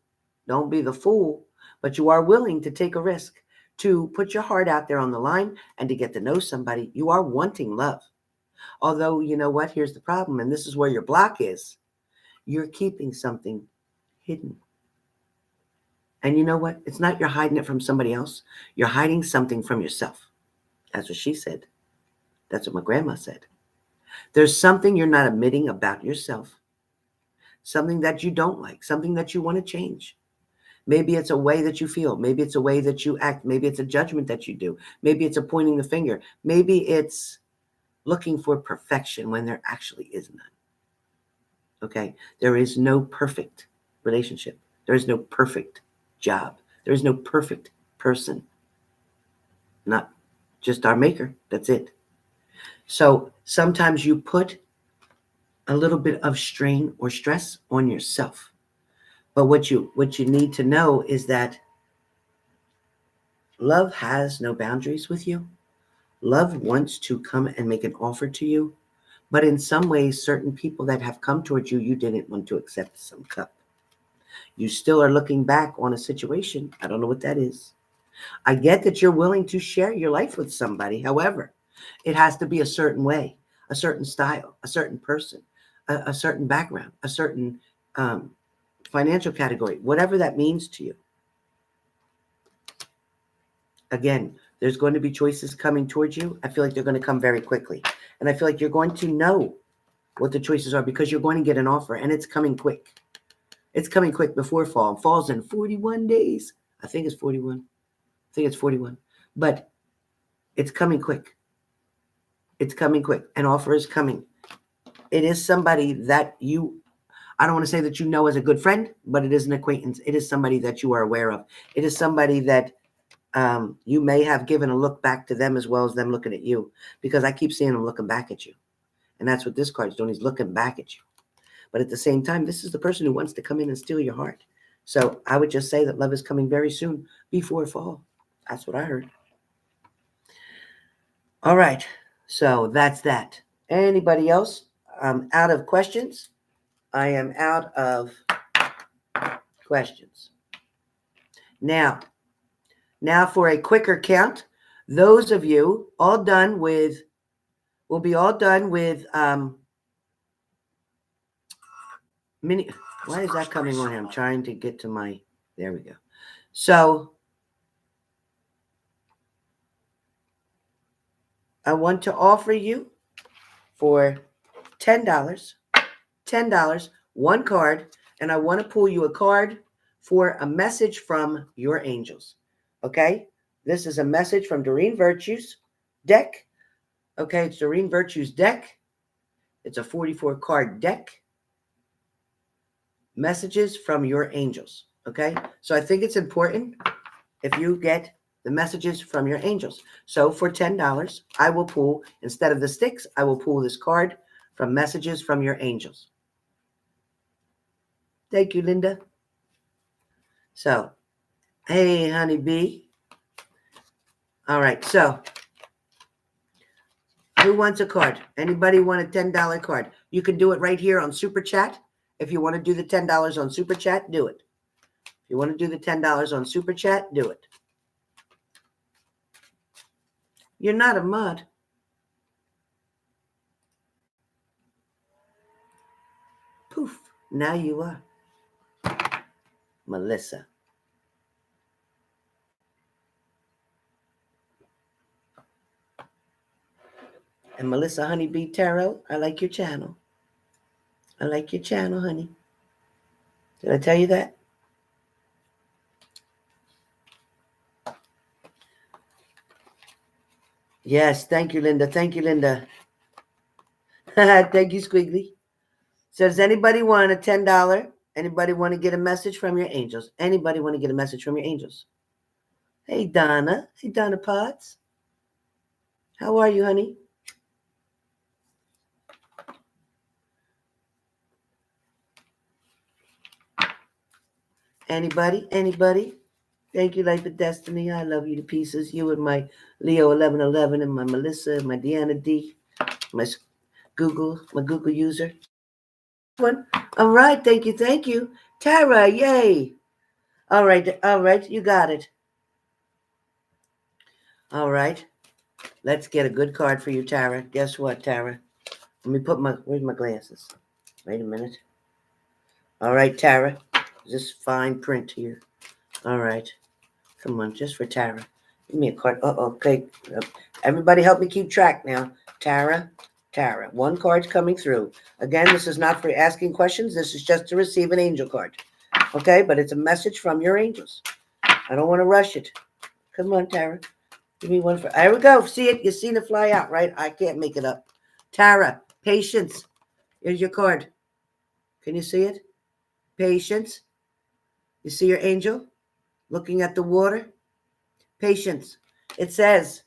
Don't be the fool, but you are willing to take a risk, to put your heart out there on the line and to get to know somebody. You are wanting love. Although, you know what? Here's the problem, and this is where your block is. You're keeping something hidden. And you know what? It's not you're hiding it from somebody else. You're hiding something from yourself. That's what she said. That's what my grandma said. There's something you're not admitting about yourself. Something that you don't like. Something that you want to change. Maybe it's a way that you feel. Maybe it's a way that you act. Maybe it's a judgment that you do. Maybe it's a pointing the finger. Maybe it's looking for perfection when there actually is none. Okay? There is no perfect relationship. There is no perfect job. There is no perfect person. Not just our maker. That's it. So sometimes you put a little bit of strain or stress on yourself. But what you need to know is that love has no boundaries with you. Love wants to come and make an offer to you. But in some ways, certain people that have come towards you, you didn't want to accept some cup. You still are looking back on a situation. I don't know what that is. I get that you're willing to share your life with somebody. However, it has to be a certain way, a certain style, a certain person, a certain background, a certain financial category, whatever that means to you. Again, there's going to be choices coming towards you. I feel like they're going to come very quickly. And I feel like you're going to know what the choices are because you're going to get an offer and it's coming quick. It's coming quick before fall. Fall's in 41 days. I think it's 41. I think it's 41. But it's coming quick. It's coming quick. An offer is coming. It is somebody that I don't want to say that you know as a good friend, but it is an acquaintance. It is somebody that you are aware of. It is somebody that you may have given a look back to them as well as them looking at you, because I keep seeing them looking back at you. And that's what this card's doing. He's looking back at you. But at the same time, this is the person who wants to come in and steal your heart. So I would just say that love is coming very soon before fall. That's what I heard. All right. So that's that. Anybody else? I'm out of questions. I am out of questions. Now for a quicker count, those of you all done with, will be all done with mini. Why is that coming on here? I'm trying to get to my, there we go. So I want to offer you for $10, one card, and I want to pull you a card for a message from your angels. Okay? This is a message from Doreen Virtue's deck. Okay, it's Doreen Virtue's deck. It's a 44 card deck. Messages from your angels. Okay? So I think it's important if you get the messages from your angels. So for $10, I will pull, instead of the sticks, I will pull this card from messages from your angels. Thank you, Linda. So, hey, honeybee. All right, so who wants a card? Anybody want a $10 card? You can do it right here on Super Chat. If you want to do the $10 on Super Chat, do it. If you want to do the $10 on Super Chat, do it. You're not a mud. Poof, now you are. Melissa. And Melissa Honeybee Tarot, I like your channel. I like your channel, honey. Did I tell you that? Yes, thank you, Linda. Thank you, Linda. Thank you, Squiggly. So does anybody want a $10? Anybody want to get a message from your angels? Anybody want to get a message from your angels? Hey, Donna. Hey, Donna Potts. How are you, honey? Anybody? Anybody? Thank you, Life of Destiny. I love you to pieces. You and my Leo 1111 and my Melissa and my Deanna D, my Google user. One. All right. Thank you. Thank you. Tara, yay. All right. All right. You got it. All right. Let's get a good card for you, Tara. Guess what, Tara? Let me put where's my glasses? Wait a minute. All right, Tara. This fine print here. All right. Come on, just for Tara. Give me a card. Okay. Everybody help me keep track now. Tara. One card's coming through. Again, this is not for asking questions. This is just to receive an angel card. Okay, but it's a message from your angels. I don't want to rush it. Come on, Tara. Give me one for. There we go. See it? You've seen it fly out, right? I can't make it up. Tara, patience. Here's your card. Can you see it? Patience. You see your angel looking at the water? Patience. It says,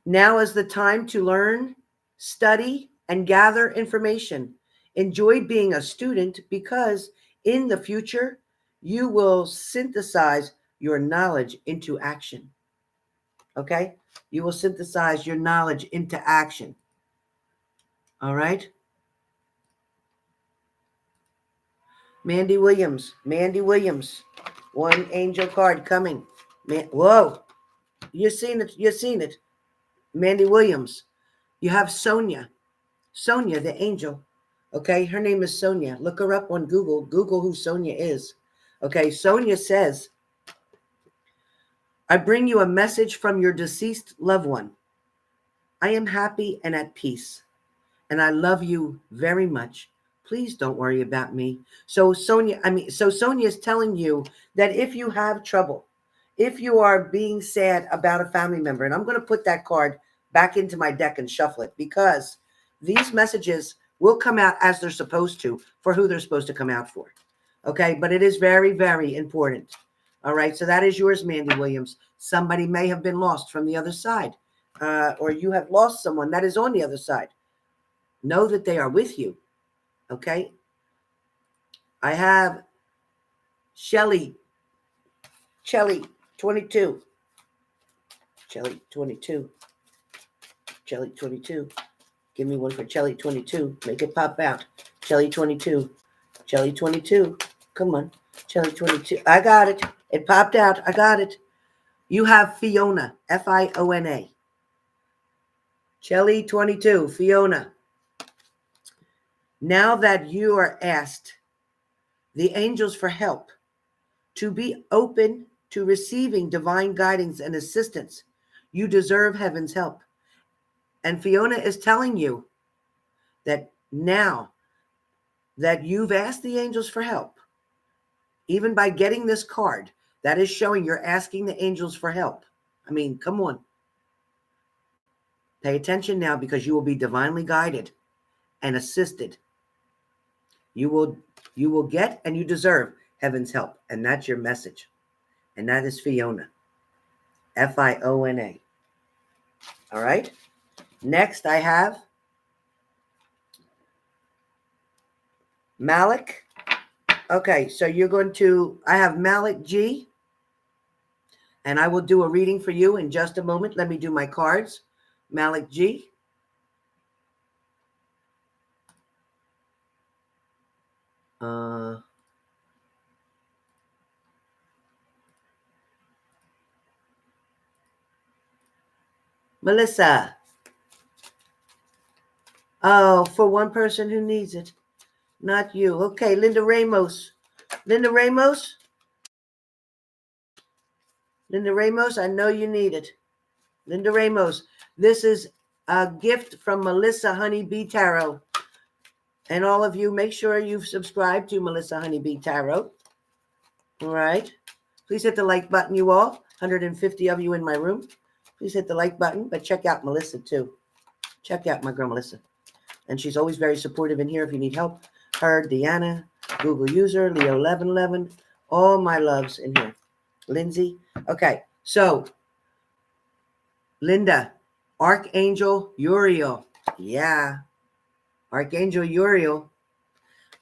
now is the time to learn, study, and gather information. Enjoy being a student because in the future, you will synthesize your knowledge into action. Okay? You will synthesize your knowledge into action. All right? Mandy Williams. One angel card coming. Whoa. You've seen it. Mandy Williams. You have Sonia. Sonia, the angel. Okay, her name is Sonia. Look her up on Google. Google who Sonia is. Okay, Sonia says, I bring you a message from your deceased loved one. I am happy and at peace, and I love you very much. Please don't worry about me. So Sonia is telling you that if you have trouble, if you are being sad about a family member, and I'm going to put that card back into my deck and shuffle it because these messages will come out as they're supposed to for who they're supposed to come out for. Okay, but it is very, very important. All right, so that is yours, Mandy Williams. Somebody may have been lost from the other side, or you have lost someone that is on the other side. Know that they are with you. Okay, I have Shelly 22. Shelly 22. Give me one for Shelly 22. Make it pop out. Shelly 22. Come on. Shelly 22. I got it. It popped out. I got it. You have Fiona. Fiona. Shelly 22. Fiona. Now that you are asked the angels for help to be open to receiving divine guidance and assistance, you deserve heaven's help. And Fiona is telling you that now that you've asked the angels for help, even by getting this card, that is showing you're asking the angels for help. I mean, come on. Pay attention now because you will be divinely guided and assisted. You will get and you deserve heaven's help. And that's your message. And that is Fiona. Fiona. All right. Next, I have Malik. Okay, so I have Malik G. And I will do a reading for you in just a moment. Let me do my cards. Malik G. Melissa. Oh, for one person who needs it. Not you. Okay, Linda Ramos. Linda Ramos, I know you need it. Linda Ramos, this is a gift from Melissa Honeybee Tarot. And all of you, make sure you've subscribed to Melissa Honeybee Tarot. All right. Please hit the like button, you all. 150 of you in my room. Please hit the like button, but check out Melissa too. Check out my girl Melissa. And she's always very supportive in here if you need help. Her, Deanna, Google user, Leo 1111, all my loves in here. Lindsay. Okay, So, Linda, Archangel Uriel. Yeah, Archangel Uriel.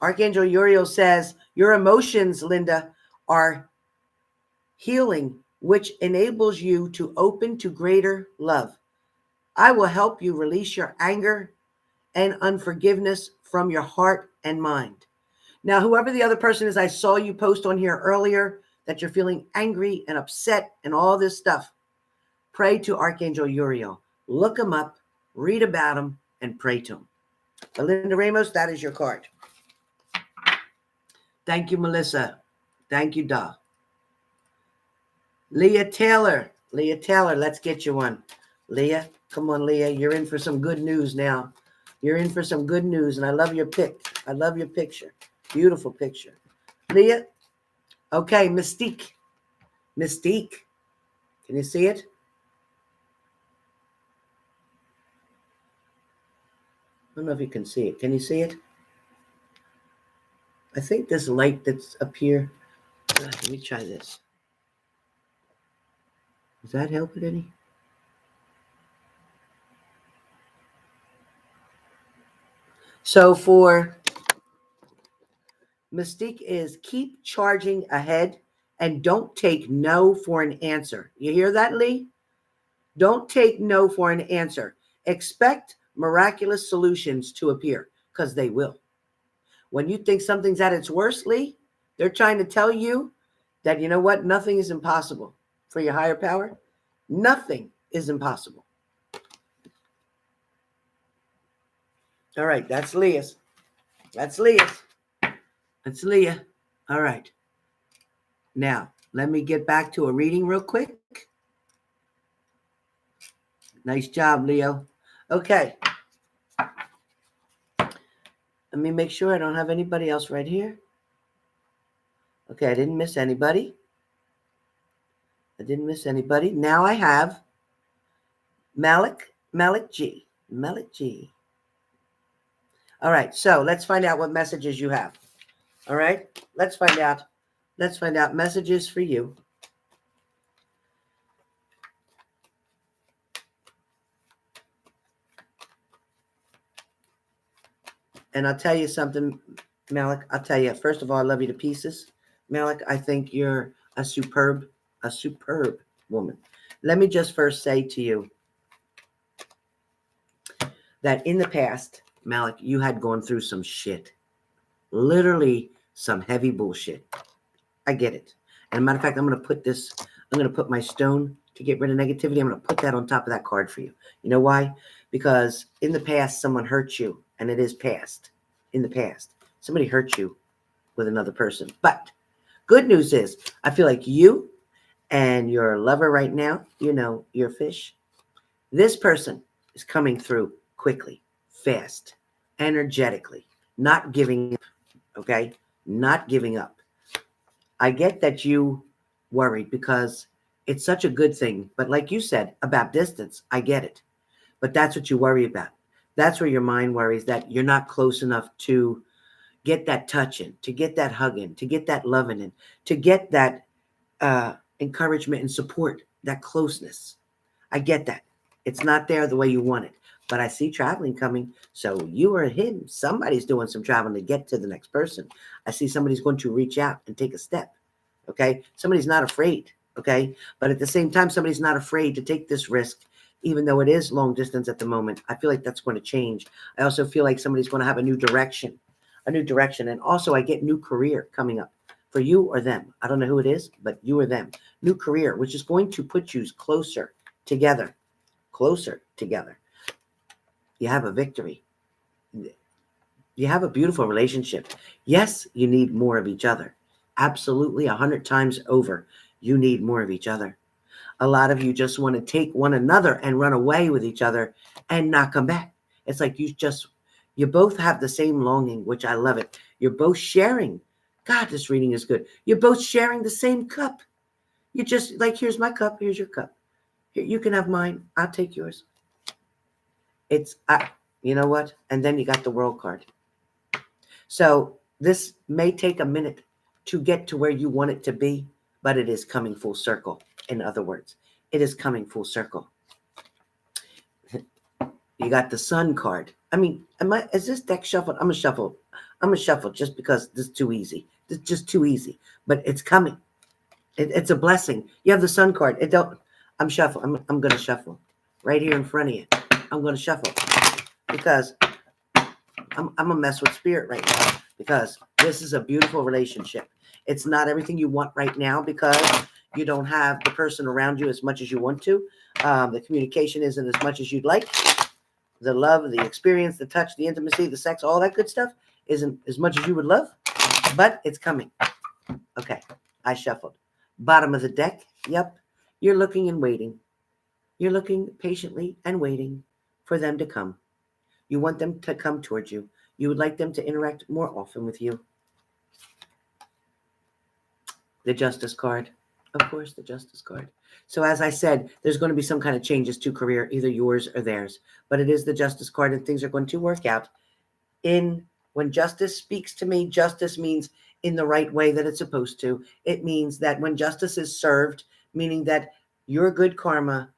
Archangel Uriel says, your emotions, Linda, are healing, which enables you to open to greater love. I will help you release your anger and unforgiveness from your heart and mind. Now, whoever the other person is, I saw you post on here earlier that you're feeling angry and upset and all this stuff. Pray to Archangel Uriel. Look him up, read about him, and pray to him. Belinda Ramos, that is your card. Thank you, Melissa. Thank you, Da. Leah Taylor. Leah Taylor, let's get you one. Leah, come on, Leah. You're in for some good news now. You're in for some good news, and I love your pic. I love your picture. Beautiful picture. Leah. Okay, Mystique. Mystique. Can you see it? I don't know if you can see it. Can you see it? I think this light that's up here. Let me try this. Does that help it any? So for Mystique is keep charging ahead and don't take no for an answer. You hear that, Lee? Don't take no for an answer. Expect miraculous solutions to appear, because they will. When you think something's at its worst, Lee, they're trying to tell you that, you know what, nothing is impossible for your higher power. Nothing is impossible. All right, that's Leah's. That's Leah's. That's Leah. All right. Now, let me get back to a reading real quick. Nice job, Leo. Okay. Let me make sure I don't have anybody else right here. Okay, I didn't miss anybody. I didn't miss anybody. Now I have Malik G. Malik G. All right, so let's find out what messages you have. All right, let's find out. Let's find out messages for you. And I'll tell you something, Malik. I'll tell you, first of all, I love you to pieces. Malik, I think you're a superb woman. Let me just first say to you that in the past, Malik, you had gone through some shit. Literally some heavy bullshit. I get it. And as a matter of fact, I'm going to put my stone to get rid of negativity. I'm going to put that on top of that card for you. You know why? Because in the past, someone hurt you, and it is past. In the past, somebody hurt you with another person. But good news is, I feel like you and your lover right now, you know, your fish, this person is coming through quickly, fast, energetically, not giving up, okay? Not giving up. I get that you worried because it's such a good thing. But like you said about distance, I get it. But that's what you worry about. That's where your mind worries, that you're not close enough to get that touching, to get that hugging, to get that loving, and to get that encouragement and support, that closeness. I get that. It's not there the way you want it. But I see traveling coming. So you or him, somebody's doing some traveling to get to the next person. I see somebody's going to reach out and take a step. Okay? Somebody's not afraid. Okay? But at the same time, somebody's not afraid to take this risk, even though it is long distance at the moment. I feel like that's going to change. I also feel like somebody's going to have a new direction. And also I get new career coming up for you or them. I don't know who it is, but you or them. New career, which is going to put you closer together. Closer together. You have a victory. You have a beautiful relationship. Yes, you need more of each other. Absolutely, 100 times over, you need more of each other. A lot of you just want to take one another and run away with each other and not come back. It's like you both have the same longing, which I love it. You're both sharing. God, this reading is good. You're both sharing the same cup. You just like, here's my cup, here's your cup. Here, you can have mine, I'll take yours. It's, you know what? And then you got the World card. So this may take a minute to get to where you want it to be, but it is coming full circle. In other words, it is coming full circle. You got the Sun card. I mean, is this deck shuffled? I'm gonna shuffle just because this is too easy. It's just too easy. But it's coming. It's a blessing. You have the Sun card. I'm shuffling. I'm gonna shuffle right here in front of you. I'm gonna shuffle because I'm gonna mess with spirit right now, because this is a beautiful relationship. It's not everything you want right now because you don't have the person around you as much as you want to. The communication isn't as much as you'd like. The love, the experience, the touch, the intimacy, the sex, all that good stuff isn't as much as you would love, but it's coming. Okay, I shuffled. Bottom of the deck. Yep, you're looking and waiting. You're looking patiently and waiting for them to come. You want them to come towards you. You would like them to interact more often with you. The Justice card. Of course, the Justice card. So as I said, there's going to be some kind of changes to career, either yours or theirs. But it is the Justice card, and things are going to work out. When justice speaks to me, justice means in the right way that it's supposed to. It means that when justice is served, meaning that your good karma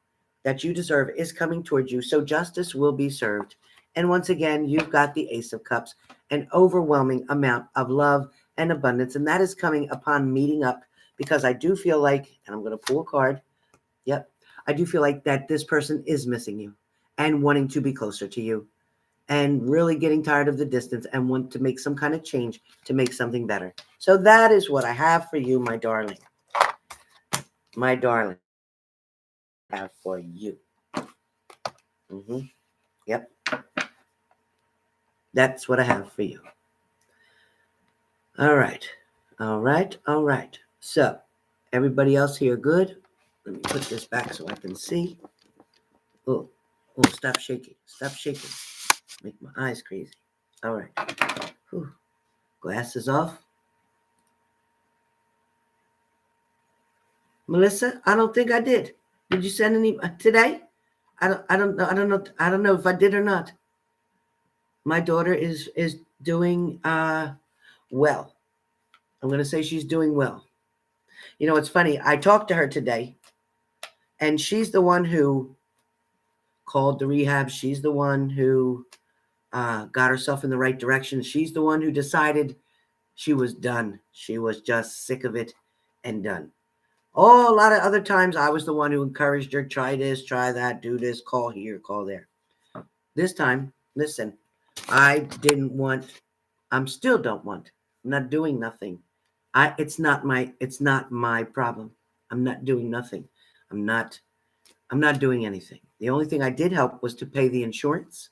that you deserve is coming towards you. So justice will be served. And once again, you've got the Ace of Cups, an overwhelming amount of love and abundance. And that is coming upon meeting up, because I do feel like, and I'm going to pull a card. Yep. I do feel like that this person is missing you and wanting to be closer to you and really getting tired of the distance and want to make some kind of change to make something better. So that is what I have for you, my darling. My darling. I have for you. Yep. That's what I have for you. All right. All right. All right. So everybody else here good? Let me put this back so I can see. Oh, stop shaking. Stop shaking. Make my eyes crazy. All right. Whew. Glasses off. Melissa, I don't think I did. Did you send any today? I don't know if I did or not. My daughter is doing well. I'm going to say she's doing well. You know, it's funny. I talked to her today, and she's the one who called the rehab. She's the one who got herself in the right direction. She's the one who decided she was done. She was just sick of it and done. Oh, a lot of other times I was the one who encouraged her, try this, try that, do this, call here, call there. This time, listen, I still don't want. I'm not doing nothing. It's not my problem. I'm not doing nothing. I'm not doing anything. The only thing I did help was to pay the insurance,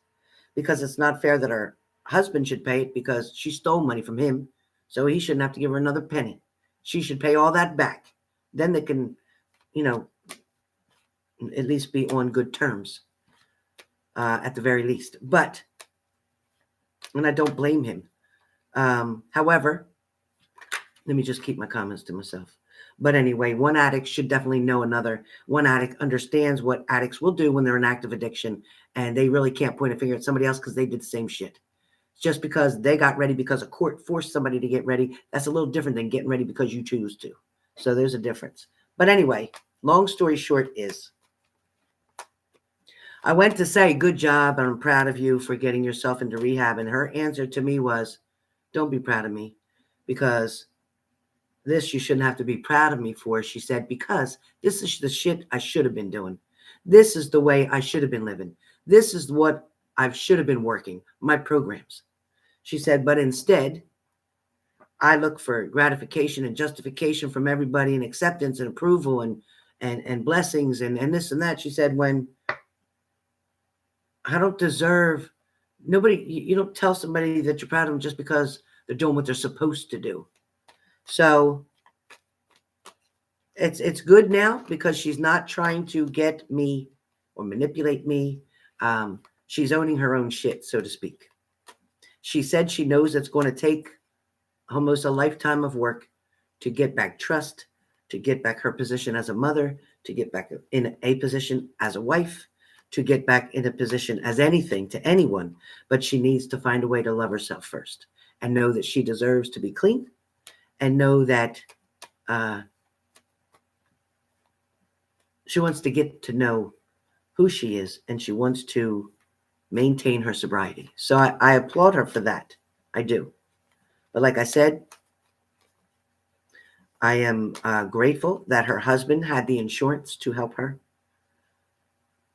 because it's not fair that her husband should pay it, because she stole money from him. So he shouldn't have to give her another penny. She should pay all that back. Then they can, at least be on good terms, at the very least. And I don't blame him. However, let me just keep my comments to myself. But anyway, one addict should definitely know another. One addict understands what addicts will do when they're in active addiction, and they really can't point a finger at somebody else because they did the same shit. Just because they got ready because a court forced somebody to get ready, that's a little different than getting ready because you choose to. So there's a difference. But anyway, long story short is, I went to say, good job, and I'm proud of you for getting yourself into rehab. And her answer to me was, don't be proud of me, because this you shouldn't have to be proud of me for. She said, because this is the shit I should have been doing. This is the way I should have been living. This is what I should have been working, my programs. She said, but instead, I look for gratification and justification from everybody, and acceptance and approval and blessings and this and that. She said, when I don't deserve, you don't tell somebody that you're proud of them just because they're doing what they're supposed to do. So it's good now, because she's not trying to get me or manipulate me. She's owning her own shit, so to speak. She said she knows it's going to take almost a lifetime of work to get back trust, to get back her position as a mother, to get back in a position as a wife, to get back in a position as anything to anyone. But she needs to find a way to love herself first, and know that she deserves to be clean, and know that She wants to get to know who she is, and she wants to maintain her sobriety. So I applaud her for that. I do. But like I said, I am grateful that her husband had the insurance to help her.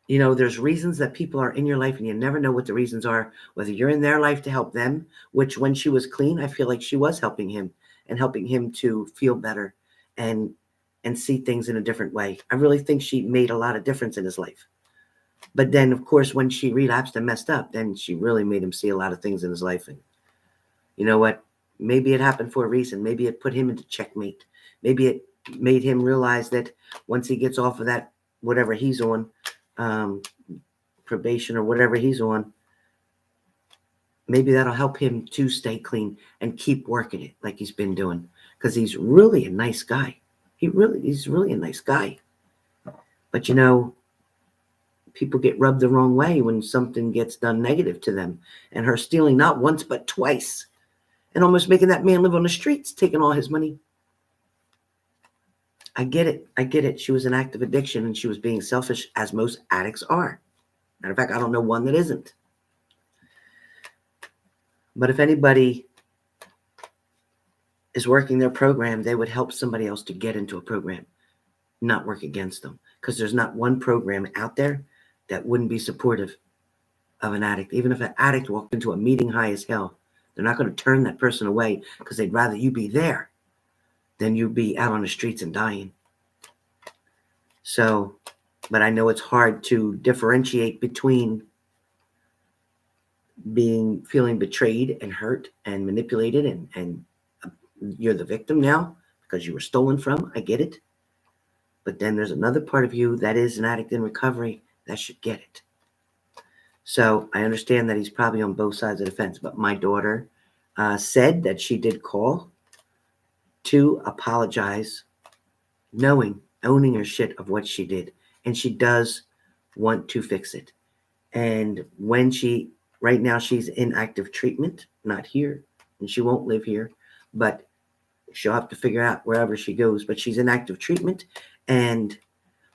You know, there's reasons that people are in your life and you never know what the reasons are, whether you're in their life to help them, which when she was clean, I feel like she was helping him and helping him to feel better and see things in a different way. I really think she made a lot of difference in his life. But then, of course, when she relapsed and messed up, then she really made him see a lot of things in his life. And you know what? Maybe it happened for a reason. Maybe it put him into checkmate. Maybe it made him realize that once he gets off of that, whatever he's on, probation or whatever he's on, maybe that'll help him to stay clean and keep working it like he's been doing. Because he's really a nice guy. He's really a nice guy. But you know, people get rubbed the wrong way when something gets done negative to them. And her stealing not once but twice and almost making that man live on the streets, taking all his money. I get it. I get it. She was an active addiction and she was being selfish, as most addicts are. Matter of fact, I don't know one that isn't. But if anybody is working their program, they would help somebody else to get into a program, not work against them. Because there's not one program out there that wouldn't be supportive of an addict. Even if an addict walked into a meeting high as hell, they're not going to turn that person away because they'd rather you be there than you be out on the streets and dying. So, but I know it's hard to differentiate between feeling betrayed and hurt and manipulated and you're the victim now because you were stolen from. I get it. But then there's another part of you that is an addict in recovery that should get it. So I understand that he's probably on both sides of the fence. But my daughter said that she did call to apologize, owning her shit of what she did. And she does want to fix it. And when right now she's in active treatment, not here, and she won't live here, but she'll have to figure out wherever she goes. But she's in active treatment. And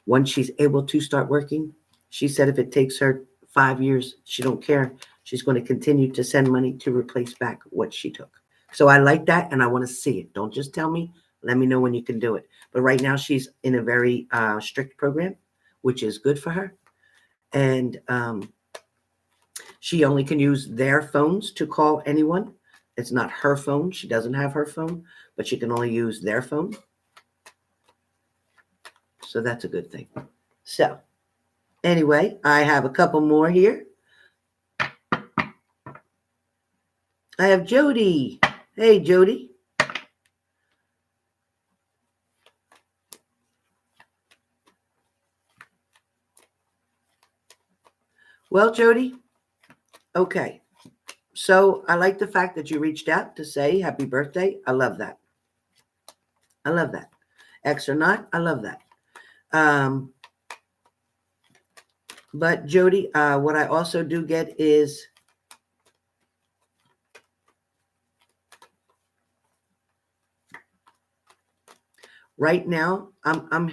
once she's able to start working, she said if it takes her 5 years, she don't care. She's going to continue to send money to replace back what she took. So I like that, and I want to see it. Don't just tell me. Let me know when you can do it. But right now she's in a very strict program, which is good for her. And she only can use their phones to call anyone. It's not her phone. She doesn't have her phone, but she can only use their phone. So that's a good thing. So anyway, I have a couple more here. I have Jody. Hey, Jody. Well, Jody, okay. So I like the fact that you reached out to say happy birthday. I love that. I love that. Ex or not, I love that. But Jody, what I also do get is right now, I'm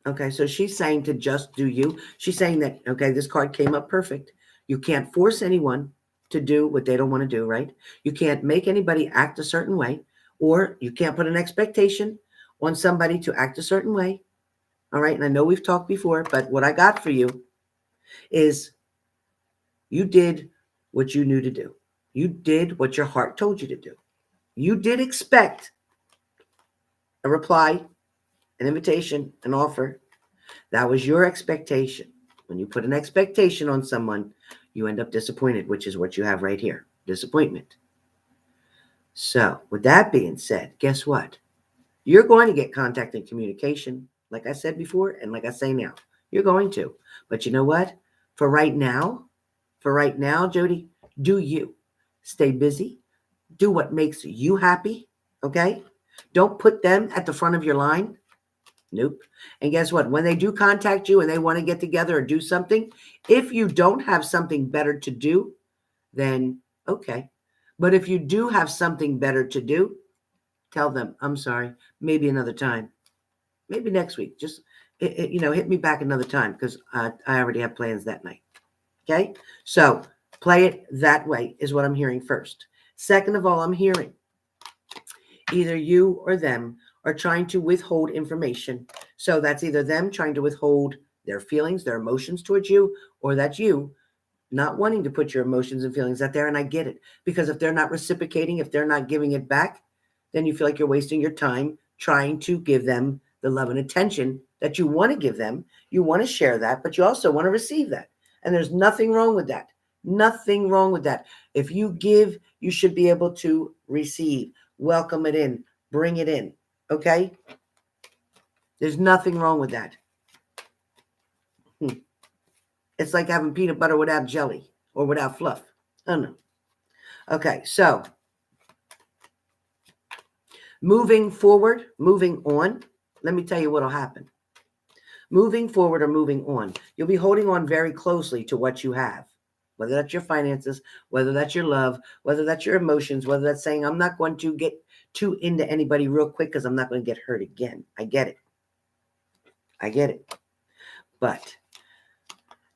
okay. So she's saying to just do you. She's saying that, okay, this card came up perfect. You can't force anyone to do what they don't want to do, right? You can't make anybody act a certain way, or you can't put an expectation on somebody to act a certain way. All right. And I know we've talked before, but what I got for you is you did what you knew to do. You did what your heart told you to do. You did expect a reply, an invitation, an offer. That was your expectation. When you put an expectation on someone, you end up disappointed, which is what you have right here, disappointment. So with that being said, guess what? You're going to get contact and communication, like I said before, and like I say now, you're going to. But you know what? For right now, Jody, do you. Stay busy. Do what makes you happy, okay? Don't put them at the front of your line. Nope. And guess what? When they do contact you and they want to get together or do something, if you don't have something better to do, then okay. But if you do have something better to do, tell them, I'm sorry, maybe another time. Maybe next week. Just hit me back another time because I already have plans that night. Okay? So play it that way is what I'm hearing first. Second of all, I'm hearing either you or them are trying to withhold information. So that's either them trying to withhold their feelings, their emotions towards you, or that's you not wanting to put your emotions and feelings out there. And I get it, because if they're not reciprocating, if they're not giving it back, then you feel like you're wasting your time trying to give them the love and attention that you want to give them. You want to share that, but you also want to receive that. And there's nothing wrong with that. Nothing wrong with that. If you give, you should be able to receive. Welcome it in. Bring it in. Okay? There's nothing wrong with that. It's like having peanut butter without jelly or without fluff. Oh, no. Okay, so moving forward, moving on, let me tell you what will happen. Moving forward or moving on, you'll be holding on very closely to what you have, whether that's your finances, whether that's your love, whether that's your emotions, whether that's saying, I'm not going to get too into anybody real quick because I'm not going to get hurt again. I get it. I get it. But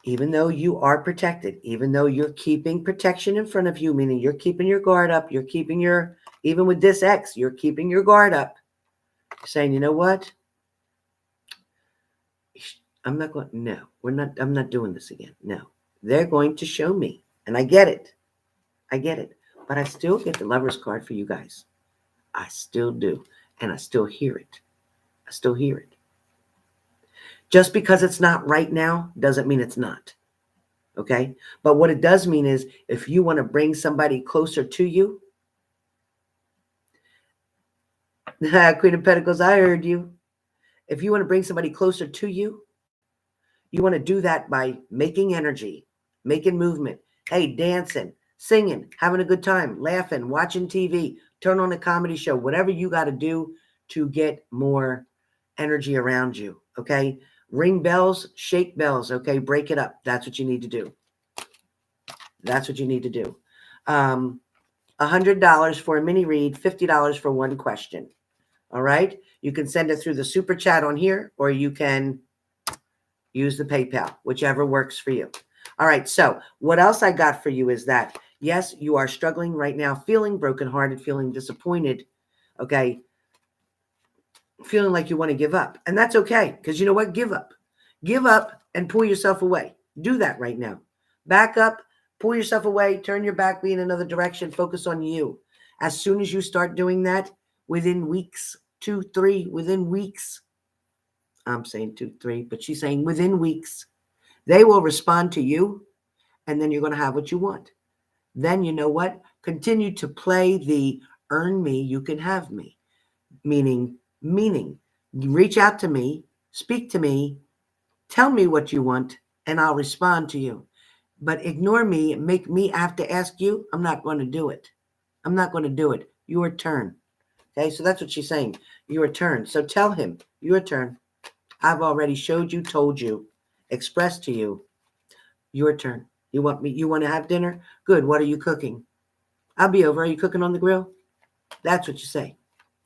even though you are protected, even though you're keeping protection in front of you, meaning you're keeping your guard up, you're keeping even with this ex, you're keeping your guard up, saying, you know what? I'm not doing this again. No, they're going to show me. And I get it. But I still get the Lover's card for you guys. I still do. And I still hear it. Just because it's not right now doesn't mean it's not. Okay? But what it does mean is if you want to bring somebody closer to you, Queen of Pentacles, I heard you. If you want to bring somebody closer to you, you want to do that by making energy, making movement. Hey, dancing, singing, having a good time, laughing, watching TV, turn on a comedy show, whatever you got to do to get more energy around you. Okay? Ring bells, shake bells. Okay? Break it up. That's what you need to do. $100 for a mini read, $50 for one question. All right? You can send it through the super chat on here, or you can use the PayPal, whichever works for you. All right, so what else I got for you is that, yes, you are struggling right now, feeling brokenhearted, feeling disappointed, okay? Feeling like you want to give up. And that's okay, because you know what? Give up. Give up and pull yourself away. Do that right now. Back up, pull yourself away, turn your back, be in another direction, focus on you. As soon as you start doing that, within weeks, 2, 3, within weeks, I'm saying 2, 3, but she's saying within weeks, they will respond to you, and then you're going to have what you want. Then you know what? Continue to play the earn me, you can have me. Meaning, reach out to me, speak to me, tell me what you want, and I'll respond to you. But ignore me, make me have to ask you. I'm not going to do it. Your turn. Okay, so that's what she's saying. Your turn. So tell him, your turn. I've already showed you, told you, expressed to you. Your turn. You want to have dinner? Good. What are you cooking? I'll be over. Are you cooking on the grill? That's what you say.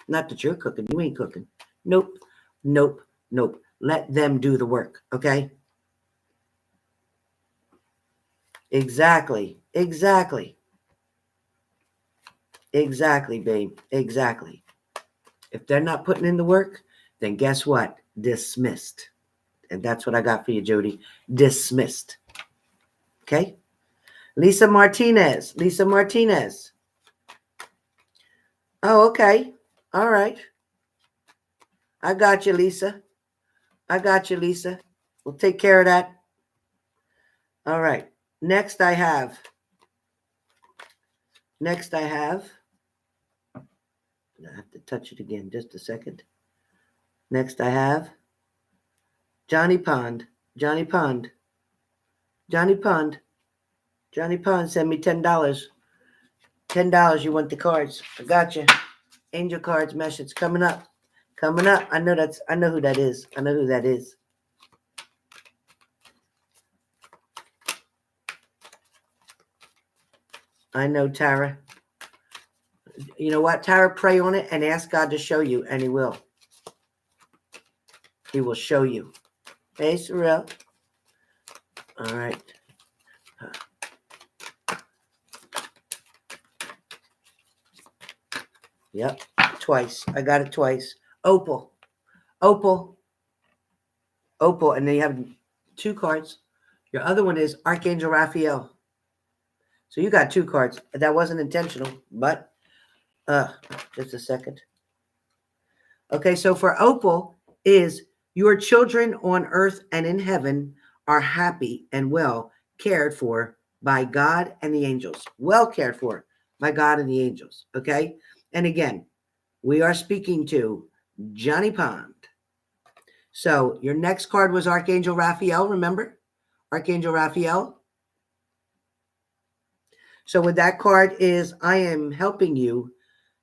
Not that you're cooking. You ain't cooking. Nope. Let them do the work. Okay? Exactly, babe. Exactly. If they're not putting in the work, then guess what? Dismissed. And that's what I got for you, Jody. Dismissed. Okay? Lisa Martinez. Oh, okay. All right. I got you, Lisa. We'll take care of that. All right. Next I have. I have to touch it again. Just a second. Next I have Johnny Pond. Johnny Pond, send me $10. $10, you want the cards. I got you. Angel cards message coming up. I know who that is. I know, Tara. You know what, Tara? Pray on it and ask God to show you, and he will. He will show you. Hey, Sorrel. All right. Yep, twice. I got it twice. Opal. Opal. Opal. And then you have 2 cards. Your other one is Archangel Raphael. So you got 2 cards. That wasn't intentional, but just a second. Okay, so for Opal is your children on earth and in heaven are happy and well cared for by God and the angels. Well cared for by God and the angels. Okay. And again, we are speaking to Johnny Pond. So your next card was Archangel Raphael, remember? Archangel Raphael. So with that card is, I am helping you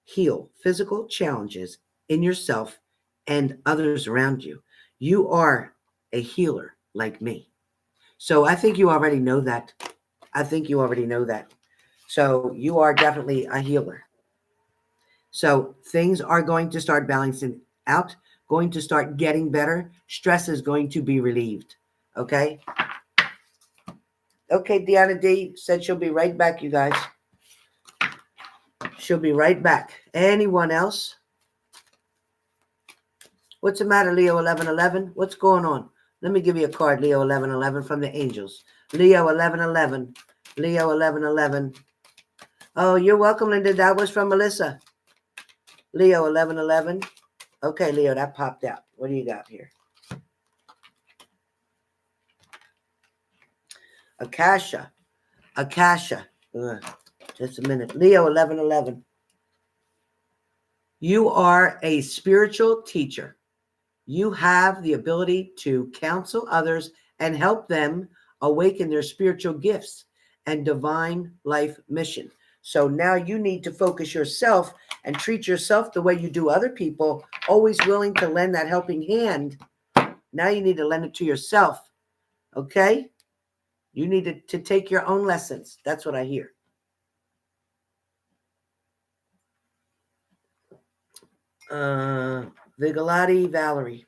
heal physical challenges in yourself and others around you. You are a healer like me. So I think you already know that. I think you already know that. So you are definitely a healer. So things are going to start balancing out, going to start getting better. Stress is going to be relieved. Okay? Okay, Deanna D said she'll be right back, you guys. She'll be right back. Anyone else? What's the matter, Leo 1111? What's going on? Let me give you a card, Leo 1111, from the angels. Leo 1111. Leo 1111. Oh, you're welcome, Linda. That was from Melissa. Leo 1111. Okay, Leo, that popped out. What do you got here? Akasha. Akasha. Just a minute. Leo 1111. You are a spiritual teacher. You have the ability to counsel others and help them awaken their spiritual gifts and divine life mission. So now you need to focus yourself and treat yourself the way you do other people, always willing to lend that helping hand. Now you need to lend it to yourself. Okay? You need to take your own lessons. That's what I hear. Vigilati Valerie.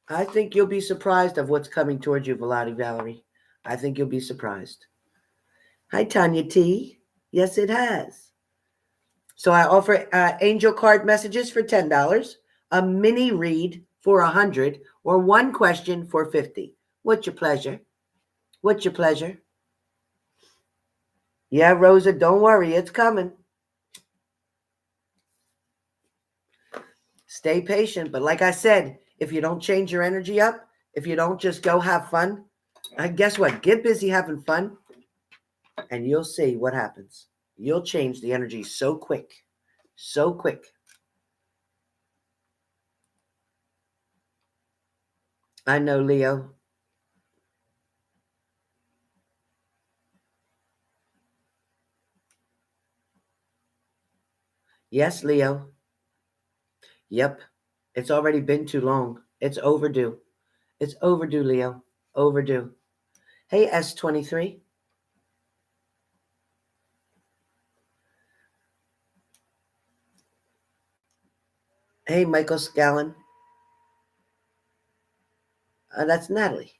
I think you'll be surprised of what's coming towards you, Vigilati Valerie. I think you'll be surprised. Hi, Tanya T. Yes, it has. So I offer angel card messages for $10, a mini read for $100, or 1 question for $50. What's your pleasure? What's your pleasure? Yeah, Rosa, don't worry. It's coming. Stay patient. But like I said, if you don't change your energy up, if you don't just go have fun, guess what? Get busy having fun, and you'll see what happens. You'll change the energy so quick. So quick. I know, Leo. Yes, Leo. Yep. It's already been too long. It's overdue. It's overdue, Leo. Overdue. Hey, S23. Hey, Michael Scallon. That's Natalie.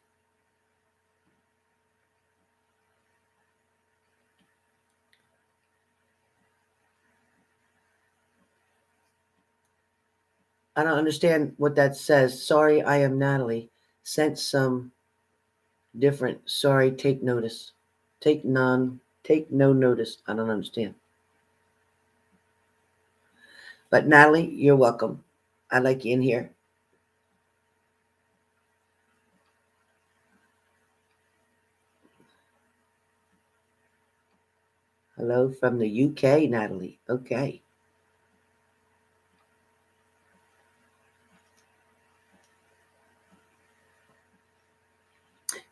I don't understand what that says. Sorry, I am Natalie. Sent some different. Sorry, take notice. Take no notice. I don't understand. But Natalie, you're welcome. I like you in here. Hello from the UK, Natalie. Okay.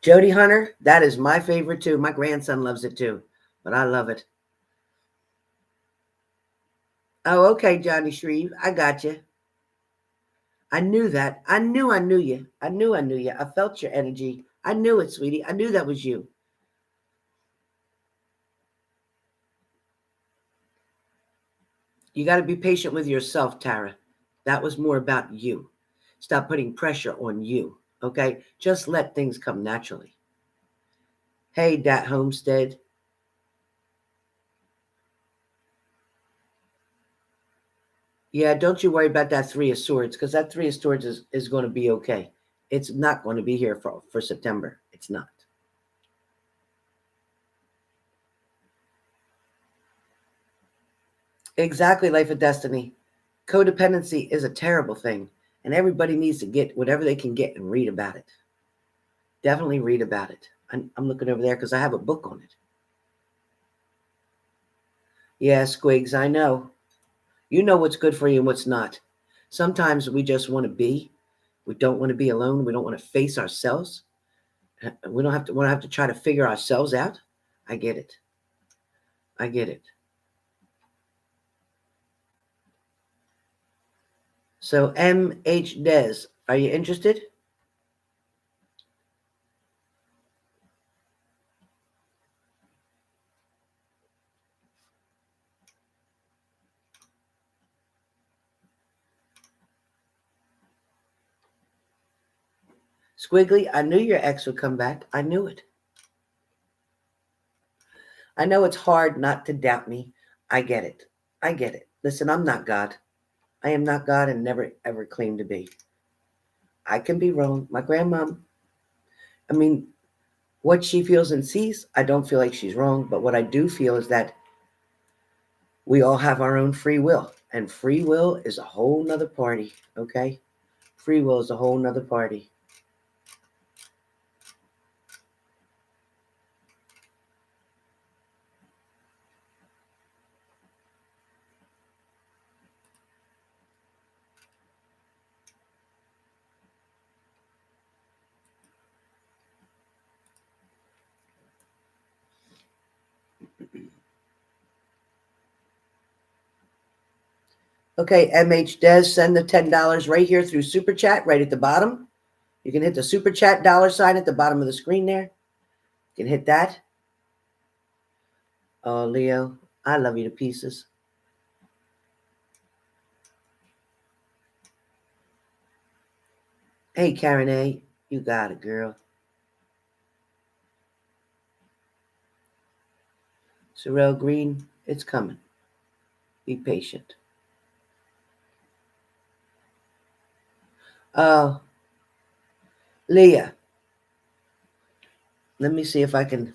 Jody Hunter, that is my favorite too. My grandson loves it too, but I love it. Oh, okay, Johnny Shreve. I got you. I knew that. I knew you. I knew you. I felt your energy. I knew it, sweetie. I knew that was you. You got to be patient with yourself, Tara. That was more about you. Stop putting pressure on you. Okay? Just let things come naturally. Hey, Dat Homestead. Yeah, don't you worry about that Three of Swords, because that Three of Swords is going to be okay. It's not going to be here for September. It's not. Exactly, Life of Destiny. Codependency is a terrible thing, and everybody needs to get whatever they can get and read about it. Definitely read about it. I'm looking over there because I have a book on it. Yeah, Squigs, I know. You know what's good for you and what's not. Sometimes we just want to be. We don't want to be alone. We don't want to face ourselves. We don't have to try to figure ourselves out. I get it. I get it. So MH Des, are you interested? Squiggly, I knew your ex would come back. I knew it. I know it's hard not to doubt me. I get it. I get it. Listen, I'm not God. I am not God and never ever claim to be. I can be wrong. My grandmom, I mean, what she feels and sees, I don't feel like she's wrong. But what I do feel is that we all have our own free will. And free will is a whole nother party. Okay? Free will is a whole nother party. Okay, MH Des, send the $10 right here through Super Chat, right at the bottom. You can hit the Super Chat $sign at the bottom of the screen there. You can hit that. Oh, Leo, I love you to pieces. Hey, Karen A, you got it, girl. Sorrel Green, it's coming. Be patient. Oh, Leah, let me see if I can.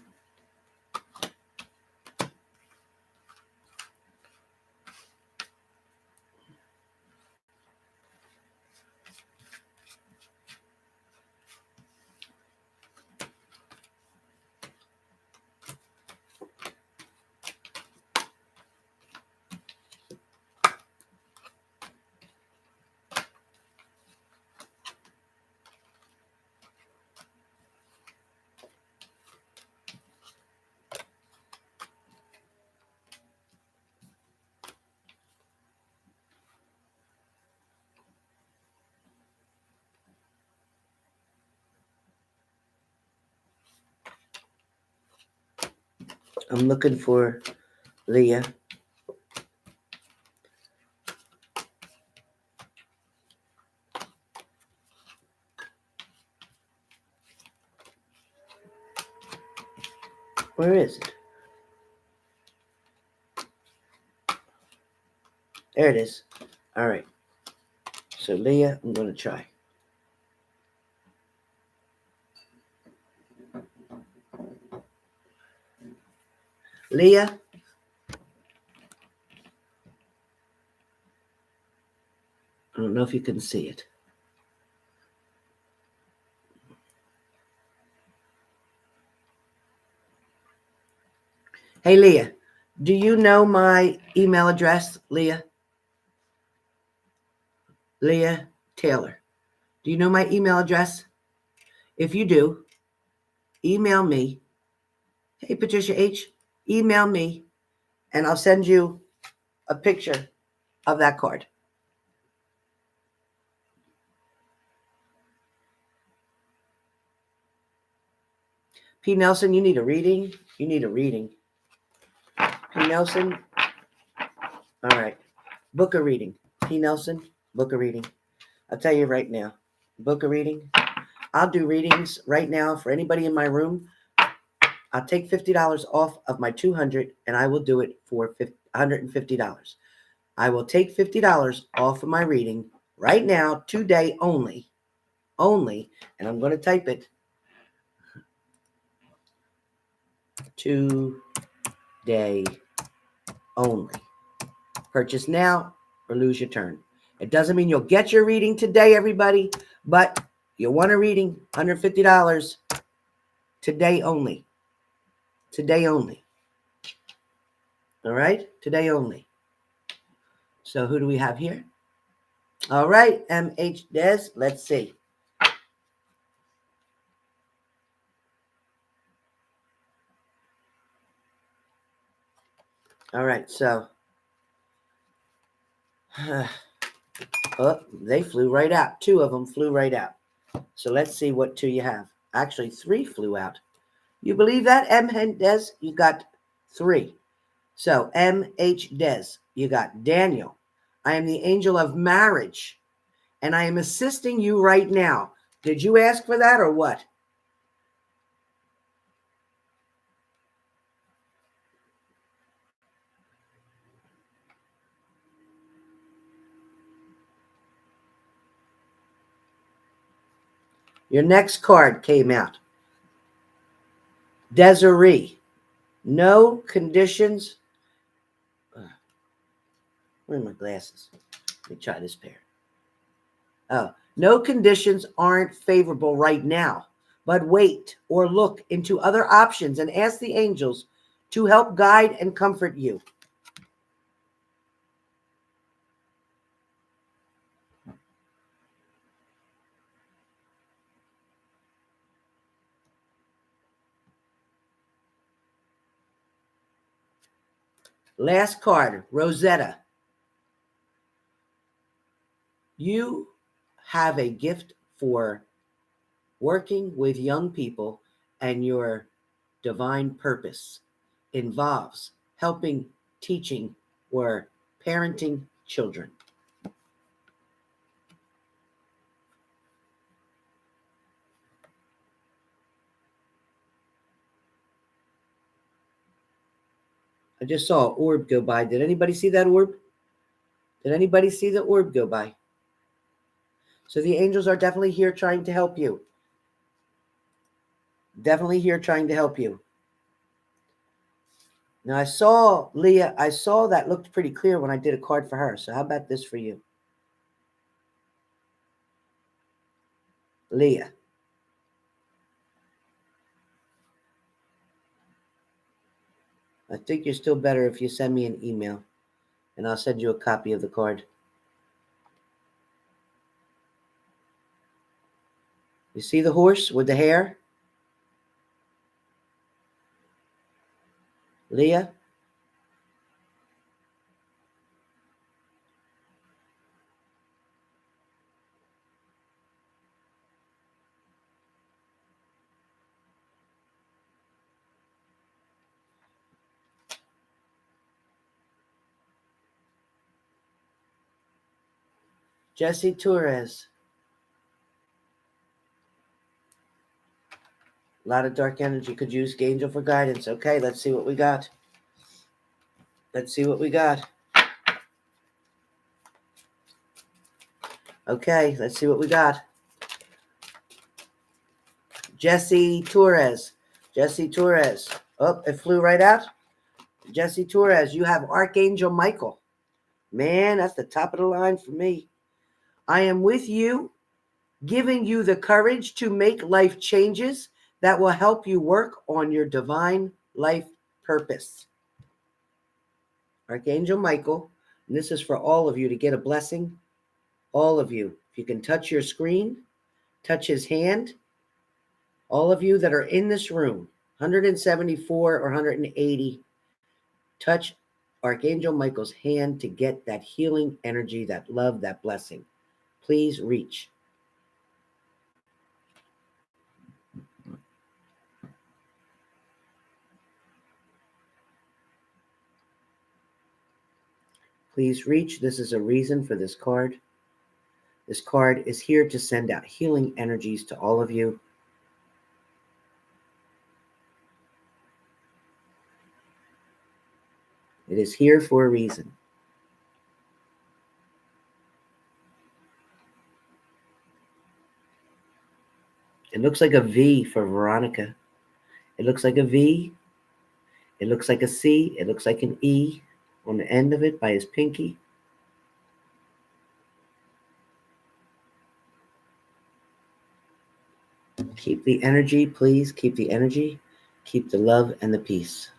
I'm looking for Leah. Where is it? There it is. All right. So, Leah, I'm going to try. Leah? I don't know if you can see it. Hey, Leah, do you know my email address, Leah? Leah Taylor. Do you know my email address? If you do, email me. Hey, Patricia H., email me, and I'll send you a picture of that card. P. Nelson, you need a reading? You need a reading. P. Nelson? All right. Book a reading. P. Nelson? Book a reading. I'll tell you right now. Book a reading. I'll do readings right now for anybody in my room. I'll take $50 off of my $200 and I will do it for $150. I will take $50 off of my reading right now, today only, and I'm going to type it, today only. Purchase now or lose your turn. It doesn't mean you'll get your reading today, everybody, but you want a reading, $150, today only. Today only. All right? Today only. So who do we have here? All right, MH Des, let's see. All right, so oh, they flew right out. Two of them flew right out. So let's see what two you have. Actually, three flew out. You believe that, MH Des? You got three. So MH Des, you got Daniel. I am the angel of marriage, and I am assisting you right now. Did you ask for that or what? Your next card came out. Desiree. No conditions. Where are my glasses? Let me try this pair. Oh, no conditions aren't favorable right now, but wait or look into other options and ask the angels to help guide and comfort you. Last card, Rosetta. You have a gift for working with young people, and your divine purpose involves helping, teaching, or parenting children. I just saw an orb go by. Did anybody see that orb? Did anybody see the orb go by? So the angels are definitely here trying to help you. Definitely here trying to help you. Now I saw, Leah, I saw that looked pretty clear when I did a card for her. So how about this for you? Leah. I think you're still better if you send me an email, and I'll send you a copy of the card. You see the horse with the hair? Leah? Jesse Torres. A lot of dark energy. Could use angel for guidance. Okay, let's see what we got. Let's see what we got. Okay, let's see what we got. Jesse Torres. Jesse Torres. Oh, it flew right out. Jesse Torres, you have Archangel Michael. Man, that's the top of the line for me. I am with you, giving you the courage to make life changes that will help you work on your divine life purpose. Archangel Michael, and this is for all of you to get a blessing. All of you. If you can touch your screen, touch his hand. All of you that are in this room, 174 or 180, touch Archangel Michael's hand to get that healing energy, that love, that blessing. Please reach. Please reach. This is a reason for this card. This card is here to send out healing energies to all of you. It is here for a reason. It looks like a V for Veronica. It looks like a V. It looks like a C. It looks like an E on the end of it by his pinky. Keep the energy, please. Keep the energy. Keep the love and the peace.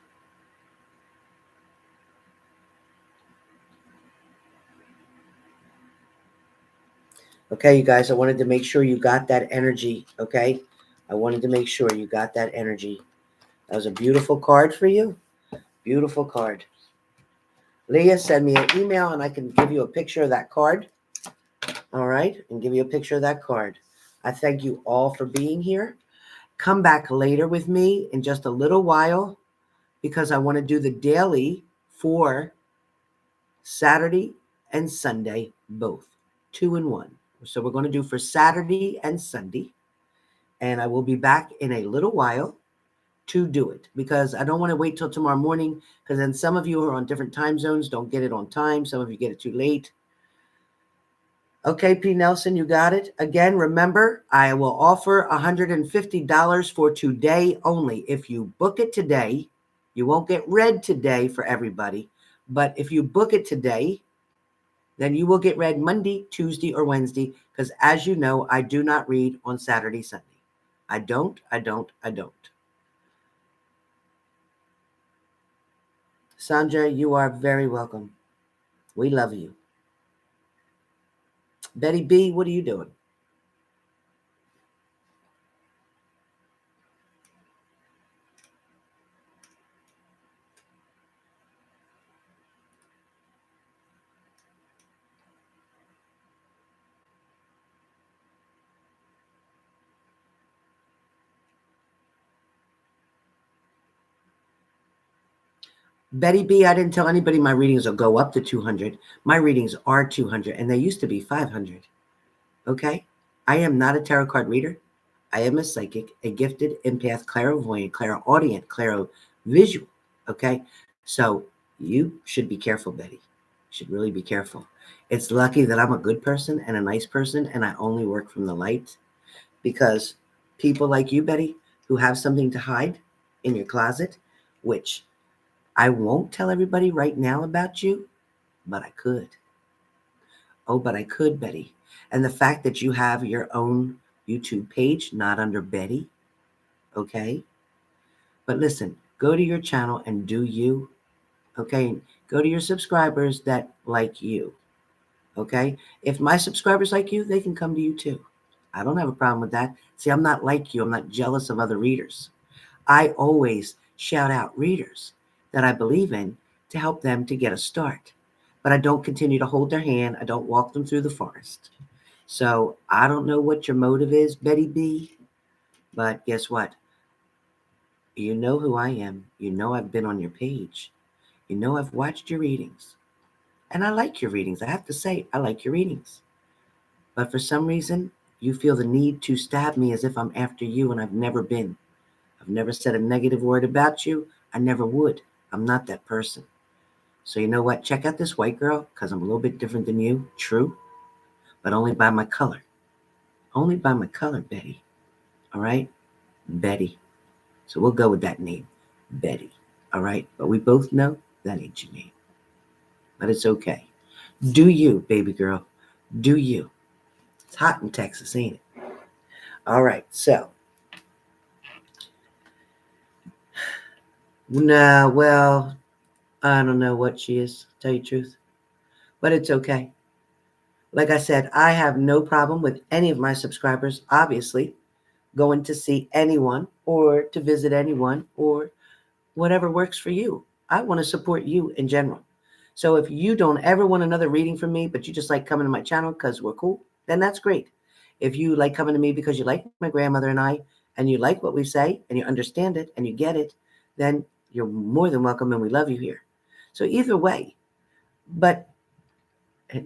Okay, you guys, I wanted to make sure you got that energy, okay? I wanted to make sure you got that energy. That was a beautiful card for you. Beautiful card. Leah, send me an email and I can give you a picture of that card. All right, and give you a picture of that card. I thank you all for being here. Come back later with me in just a little while because I want to do the daily for Saturday and Sunday, both 2 in 1. So we're going to do for Saturday and Sunday, and I will be back in a little while to do it because I don't want to wait till tomorrow morning because then some of you who are on different time zones don't get it on time. Some of you get it too late. Okay, P. Nelson, you got it. Again, remember, I will offer $150 for today only. If you book it today, you won't get read today for everybody. But if you book it today, then you will get read Monday, Tuesday, or Wednesday. Because as you know, I do not read on Saturday, Sunday. I don't. Sandra, you are very welcome. We love you. Betty B, what are you doing? Betty B, I didn't tell anybody my readings will go up to 200. My readings are 200, and they used to be 500. Okay? I am not a tarot card reader. I am a psychic, a gifted empath, clairvoyant, clairaudient, clairovisual. Okay? So you should be careful, Betty. You should really be careful. It's lucky that I'm a good person and a nice person, and I only work from the light because people like you, Betty, who have something to hide in your closet, which I won't tell everybody right now about you, but I could. Oh, but I could, Betty. And the fact that you have your own YouTube page, not under Betty, okay? But listen, go to your channel and do you, okay? Go to your subscribers that like you, okay? If my subscribers like you, they can come to you too. I don't have a problem with that. See, I'm not like you. I'm not jealous of other readers. I always shout out readers that I believe in to help them to get a start. But I don't continue to hold their hand. I don't walk them through the forest. So I don't know what your motive is, Betty B. But guess what? You know who I am. You know I've been on your page. You know I've watched your readings. And I like your readings. I have to say, I like your readings. But for some reason, you feel the need to stab me as if I'm after you, and I've never been. I've never said a negative word about you. I never would. I'm not that person. So you know what? Check out this white girl because I'm a little bit different than you. True. But only by my color. Only by my color, Betty. All right? Betty. So we'll go with that name. Betty. All right? But we both know that ain't your name. But it's okay. Do you, baby girl. Do you. It's hot in Texas, ain't it? All right. So. Nah, well, I don't know what she is, to tell you the truth. But it's okay. Like I said, I have no problem with any of my subscribers, obviously, going to see anyone or to visit anyone or whatever works for you. I want to support you in general. So if you don't ever want another reading from me, but you just like coming to my channel because we're cool, then that's great. If you like coming to me because you like my grandmother and I, and you like what we say, and you understand it, and you get it, then you're more than welcome, and we love you here. So either way, but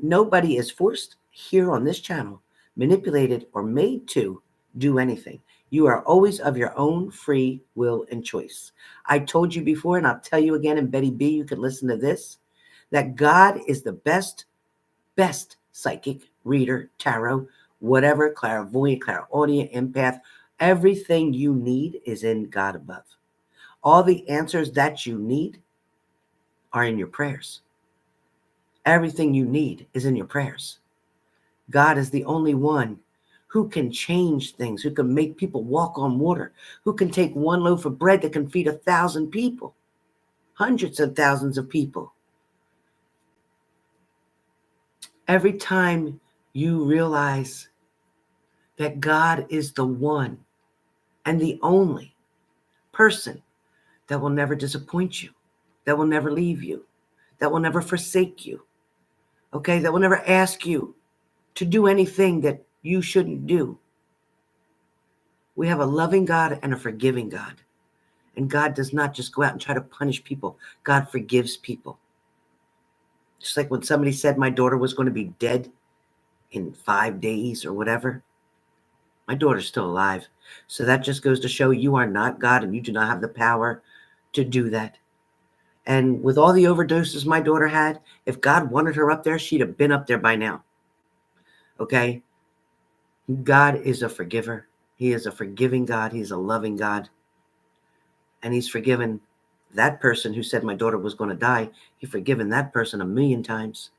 nobody is forced here on this channel manipulated or made to do anything. You are always of your own free will and choice. I told you before, and I'll tell you again, and Betty B, you can listen to this, that God is the best psychic, reader, tarot, whatever, clairvoyant, clairaudient, empath. Everything you need is in God above. All the answers that you need are in your prayers. Everything you need is in your prayers. God is the only one who can change things, who can make people walk on water, who can take one loaf of bread that can feed 1,000 people, hundreds of thousands of people. Every time you realize that God is the one and the only person that will never disappoint you, that will never leave you, that will never forsake you, okay, that will never ask you to do anything that you shouldn't do. We have a loving God and a forgiving God. And God does not just go out and try to punish people. God forgives people. Just like when somebody said my daughter was going to be dead in 5 days or whatever. My daughter's still alive. So that just goes to show you are not God and you do not have the power to do that. And with all the overdoses my daughter had, if God wanted her up there, she'd have been up there by now. Okay? God is a forgiver. He is a forgiving God. He's a loving God. And he's forgiven that person who said my daughter was going to die. He's forgiven that person 1,000,000 times.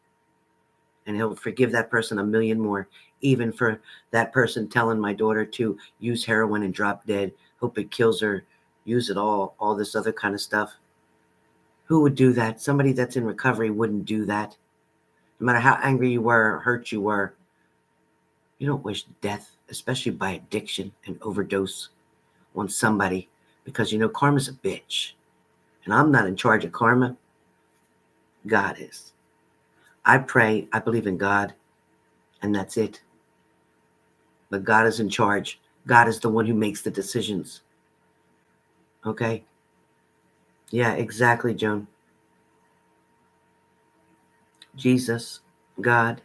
And he'll forgive that person 1,000,000 more, even for that person telling my daughter to use heroin and drop dead, hope it kills her, use it all this other kind of stuff. Who would do that? Somebody that's in recovery wouldn't do that. No matter how angry you were or hurt you were, you don't wish death, especially by addiction and overdose on somebody, because you know karma's a bitch. And I'm not in charge of karma. God is. I pray, I believe in God, and that's it. But God is in charge. God is the one who makes the decisions. Okay? Yeah, exactly, Joan. Jesus, God,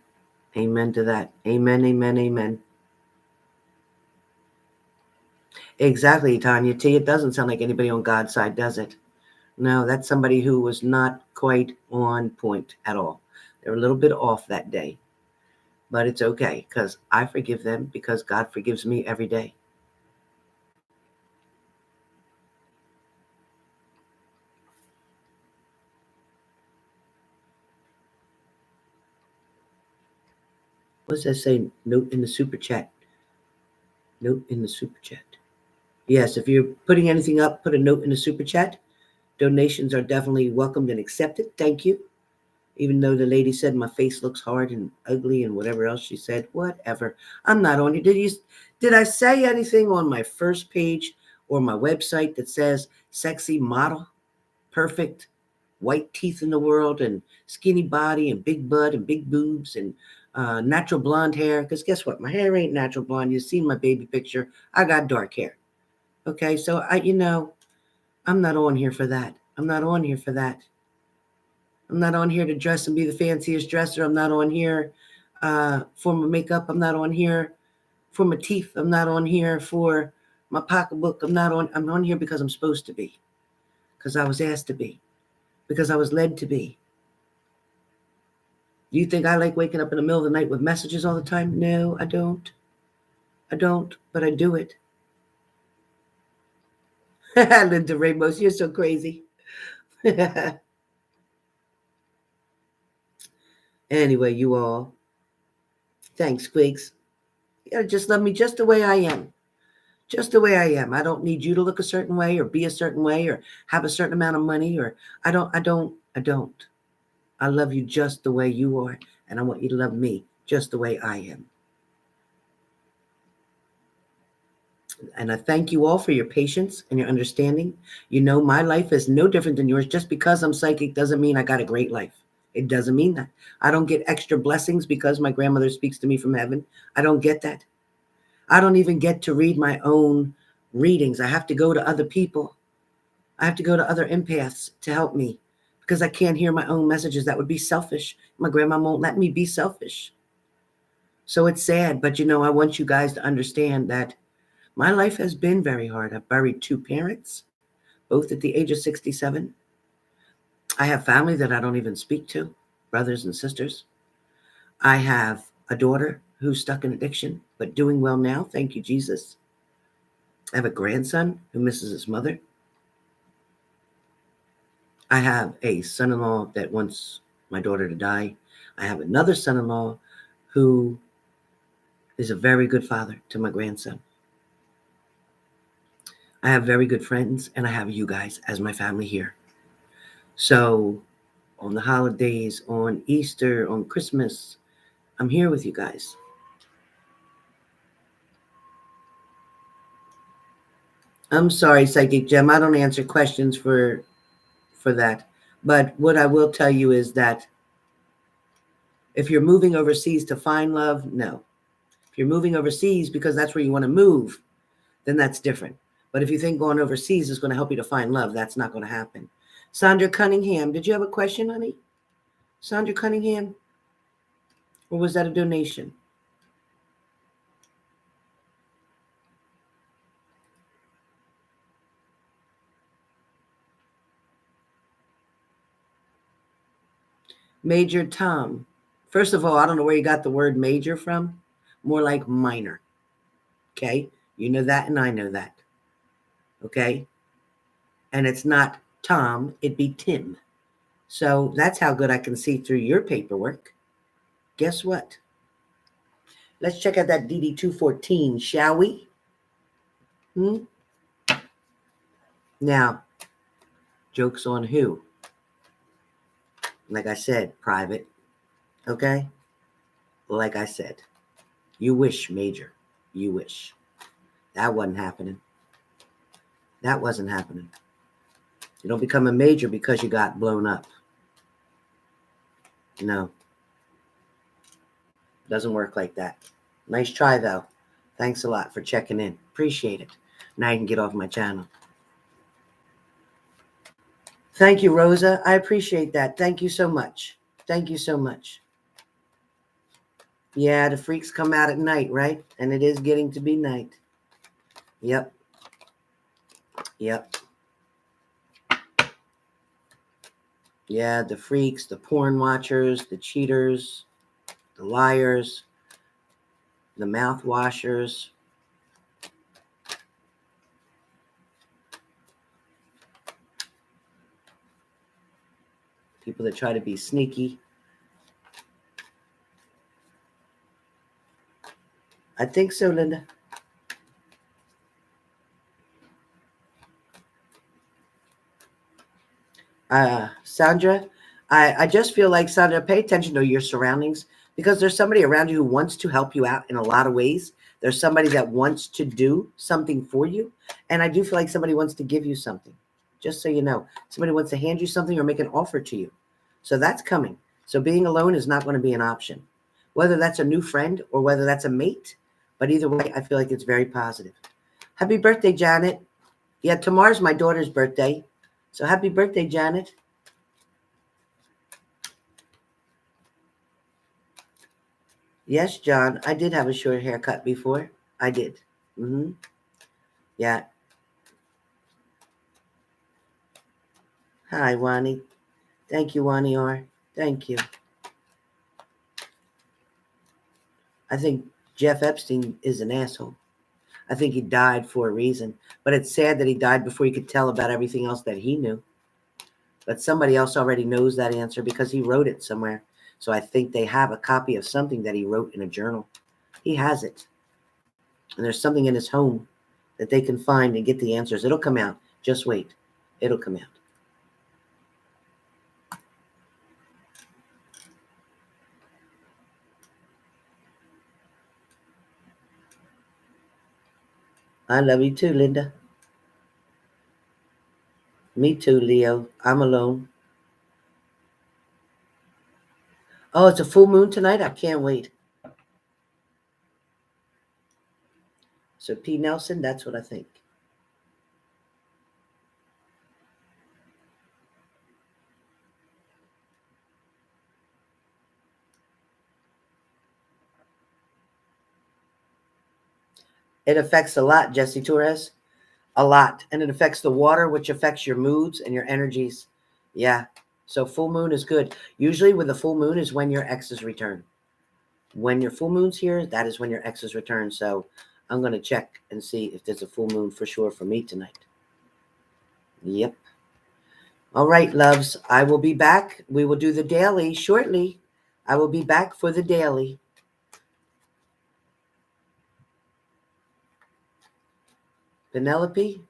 amen to that. Amen, amen, amen. Exactly, Tanya T. It doesn't sound like anybody on God's side, does it? No, that's somebody who was not quite on point at all. They were a little bit off that day. But it's okay, because I forgive them because God forgives me every day. What does that say? Note in the super chat. Note in the super chat. Yes, if you're putting anything up, put a note in the super chat. Donations are definitely welcomed and accepted. Thank you. Even though the lady said my face looks hard and ugly and whatever else she said, whatever. I'm not on here. Did I say anything on my first page or my website that says sexy model, perfect, white teeth in the world and skinny body and big butt and big boobs and natural blonde hair? Because guess what? My hair ain't natural blonde. You've seen my baby picture. I got dark hair. Okay, so I'm not on here for that. I'm not on here for that. I'm not on here to dress and be the fanciest dresser. I'm not on here for my makeup. I'm not on here for my teeth. I'm not on here for my pocketbook. I'm on here because I'm supposed to be. Because I was asked to be. Because I was led to be. Do you think I like waking up in the middle of the night with messages all the time? No, I don't. I don't, but I do it. Linda Ramos, you're so crazy. Anyway, you all. Thanks, Squigs. You gotta just love me just the way I am. Just the way I am. I don't need you to look a certain way or be a certain way or have a certain amount of money or I don't. I love you just the way you are, and I want you to love me just the way I am. And I thank you all for your patience and your understanding. You know, my life is no different than yours. Just because I'm psychic doesn't mean I got a great life. It doesn't mean that. I don't get extra blessings because my grandmother speaks to me from heaven. I don't get that. I don't even get to read my own readings. I have to go to other people. I have to go to other empaths to help me because I can't hear my own messages. That would be selfish. My grandma won't let me be selfish. So it's sad, but you know, I want you guys to understand that my life has been very hard. I've buried 2 parents, both at the age of 67. I have family that I don't even speak to, brothers and sisters. I have a daughter who's stuck in addiction, but doing well now. Thank you, Jesus. I have a grandson who misses his mother. I have a son-in-law that wants my daughter to die. I have another son-in-law who is a very good father to my grandson. I have very good friends, and I have you guys as my family here. So on the holidays, on Easter, on Christmas, I'm here with you guys. I'm sorry, Psychic Gem. I don't answer questions for that. But what I will tell you is that if you're moving overseas to find love, no. If you're moving overseas because that's where you want to move, then that's different. But if you think going overseas is going to help you to find love, that's not going to happen. Sandra Cunningham, did you have a question, honey? Sandra Cunningham? Or was that a donation? Major Tom. First of all, I don't know where you got the word major from. More like minor. Okay? You know that and I know that. Okay? And it's not Tom, it'd be Tim. So that's how good I can see through your paperwork. Guess what? Let's check out that DD214, shall we? Now, joke's on who? Like I said, private. Okay? Like I said, you wish, Major. You wish. That wasn't happening. That wasn't happening. You don't become a major because you got blown up. No. Doesn't work like that. Nice try, though. Thanks a lot for checking in. Appreciate it. Now I can get off my channel. Thank you, Rosa. I appreciate that. Thank you so much. Thank you so much. Yeah, the freaks come out at night, right? And it is getting to be night. Yep. Yep. Yeah, the freaks, the porn watchers, the cheaters, the liars, the mouth washers. People that try to be sneaky. I think so, Linda. Sandra, I just feel like, Sandra, pay attention to your surroundings because there's somebody around you who wants to help you out in a lot of ways. There's somebody that wants to do something for you. And I do feel like somebody wants to give you something. Just so you know, somebody wants to hand you something or make an offer to you. So that's coming. So being alone is not going to be an option, whether that's a new friend or whether that's a mate. But either way, I feel like it's very positive. Happy birthday, Janet. Yeah, tomorrow's my daughter's birthday. So happy birthday, Janet. Yes, John, I did have a short haircut before. I did. Yeah. Hi, Wani. Thank you, Wani R. Thank you. I think Jeff Epstein is an asshole. I think he died for a reason. But it's sad that he died before he could tell about everything else that he knew. But somebody else already knows that answer because he wrote it somewhere. So I think they have a copy of something that he wrote in a journal. He has it. And there's something in his home that they can find and get the answers. It'll come out. Just wait. It'll come out. I love you too, Linda. Me too, Leo. I'm alone. Oh, it's a full moon tonight? I can't wait. So P. Nelson, that's what I think. It affects a lot, Jesse Torres. A lot. And it affects the water, which affects your moods and your energies. Yeah. So full moon is good. Usually with the full moon is when your exes return. When your full moon's here, that is when your exes return. So I'm going to check and see if there's a full moon for sure for me tonight. Yep. All right, loves. I will be back. We will do the daily shortly. I will be back for the daily. Penelope?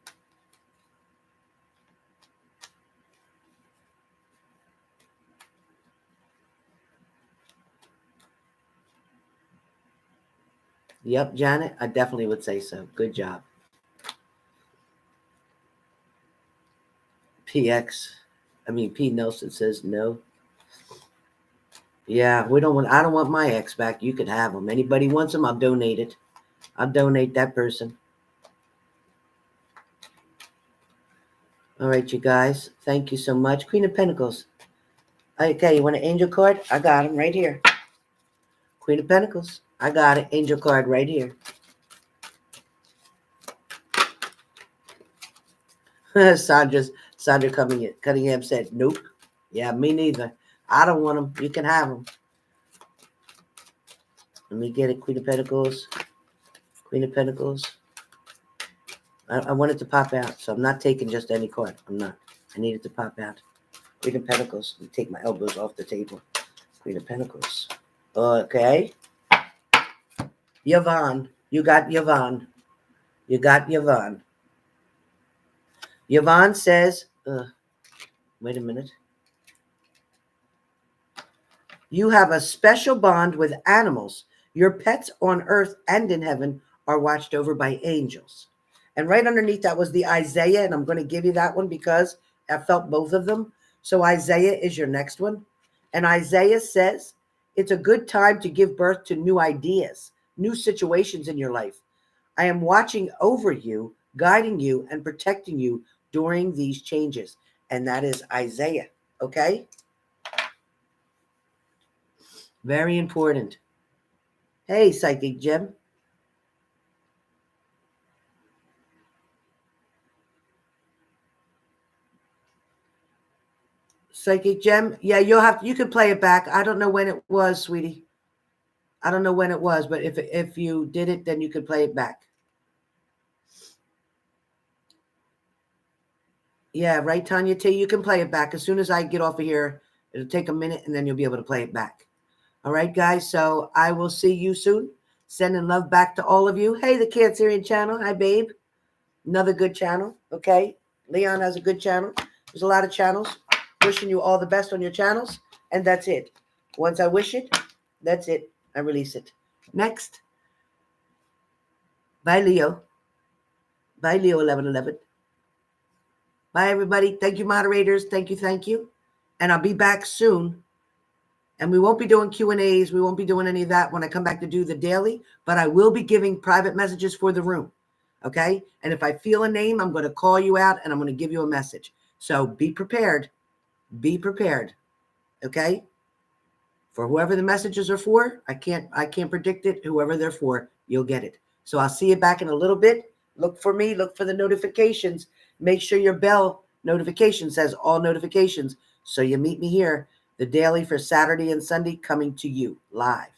Yep, Janet, I definitely would say so. Good job. P Nelson says no. Yeah, I don't want my ex back. You can have them. Anybody wants them, I'll donate it. I'll donate that person. All right, you guys. Thank you so much. Queen of Pentacles. Okay, you want an angel card? I got him right here. Queen of Pentacles. I got it. Angel card right here. Sandra Cunningham said, nope. Yeah, me neither. I don't want them. You can have them. Let me get it. Queen of Pentacles. Queen of Pentacles. I want it to pop out, so I'm not taking just any card. I'm not. I need it to pop out. Queen of Pentacles. Let me take my elbows off the table. Queen of Pentacles. Okay. Yvonne. You got Yvonne. You got Yvonne. Yvonne says, wait a minute. You have a special bond with animals. Your pets on earth and in heaven are watched over by angels. And right underneath that was the Isaiah, and I'm going to give you that one because I felt both of them. So Isaiah is your next one. And Isaiah says, it's a good time to give birth to new ideas, new situations in your life. I am watching over you, guiding you, and protecting you during these changes. And that is Isaiah, okay? Very important. Hey, Psychic Gem. Psychic Gem. Yeah, you can play it back. I don't know when it was, sweetie. I don't know when it was, but if you did it, then you could play it back. Yeah, right, Tanya T. You can play it back. As soon as I get off of here, it'll take a minute, and then you'll be able to play it back. All right, guys. So I will see you soon. Sending love back to all of you. Hey, the Cancerian channel. Hi, babe. Another good channel. Okay. Leon has a good channel. There's a lot of channels. Wishing you all the best on your channels. And that's it. Once I wish it, that's it. I release it. Next. Bye, Leo. Bye, Leo 1111. Bye, everybody. Thank you, moderators. Thank you. Thank you. And I'll be back soon. And we won't be doing Q&As. We won't be doing any of that when I come back to do the daily. But I will be giving private messages for the room. Okay? And if I feel a name, I'm going to call you out and I'm going to give you a message. So be prepared. Be prepared. Okay? For whoever the messages are for, I can't predict it. Whoever they're for, you'll get it. So I'll see you back in a little bit. Look for me. Look for the notifications. Make sure your bell notification says all notifications. So you meet me here, the daily for Saturday and Sunday, coming to you live.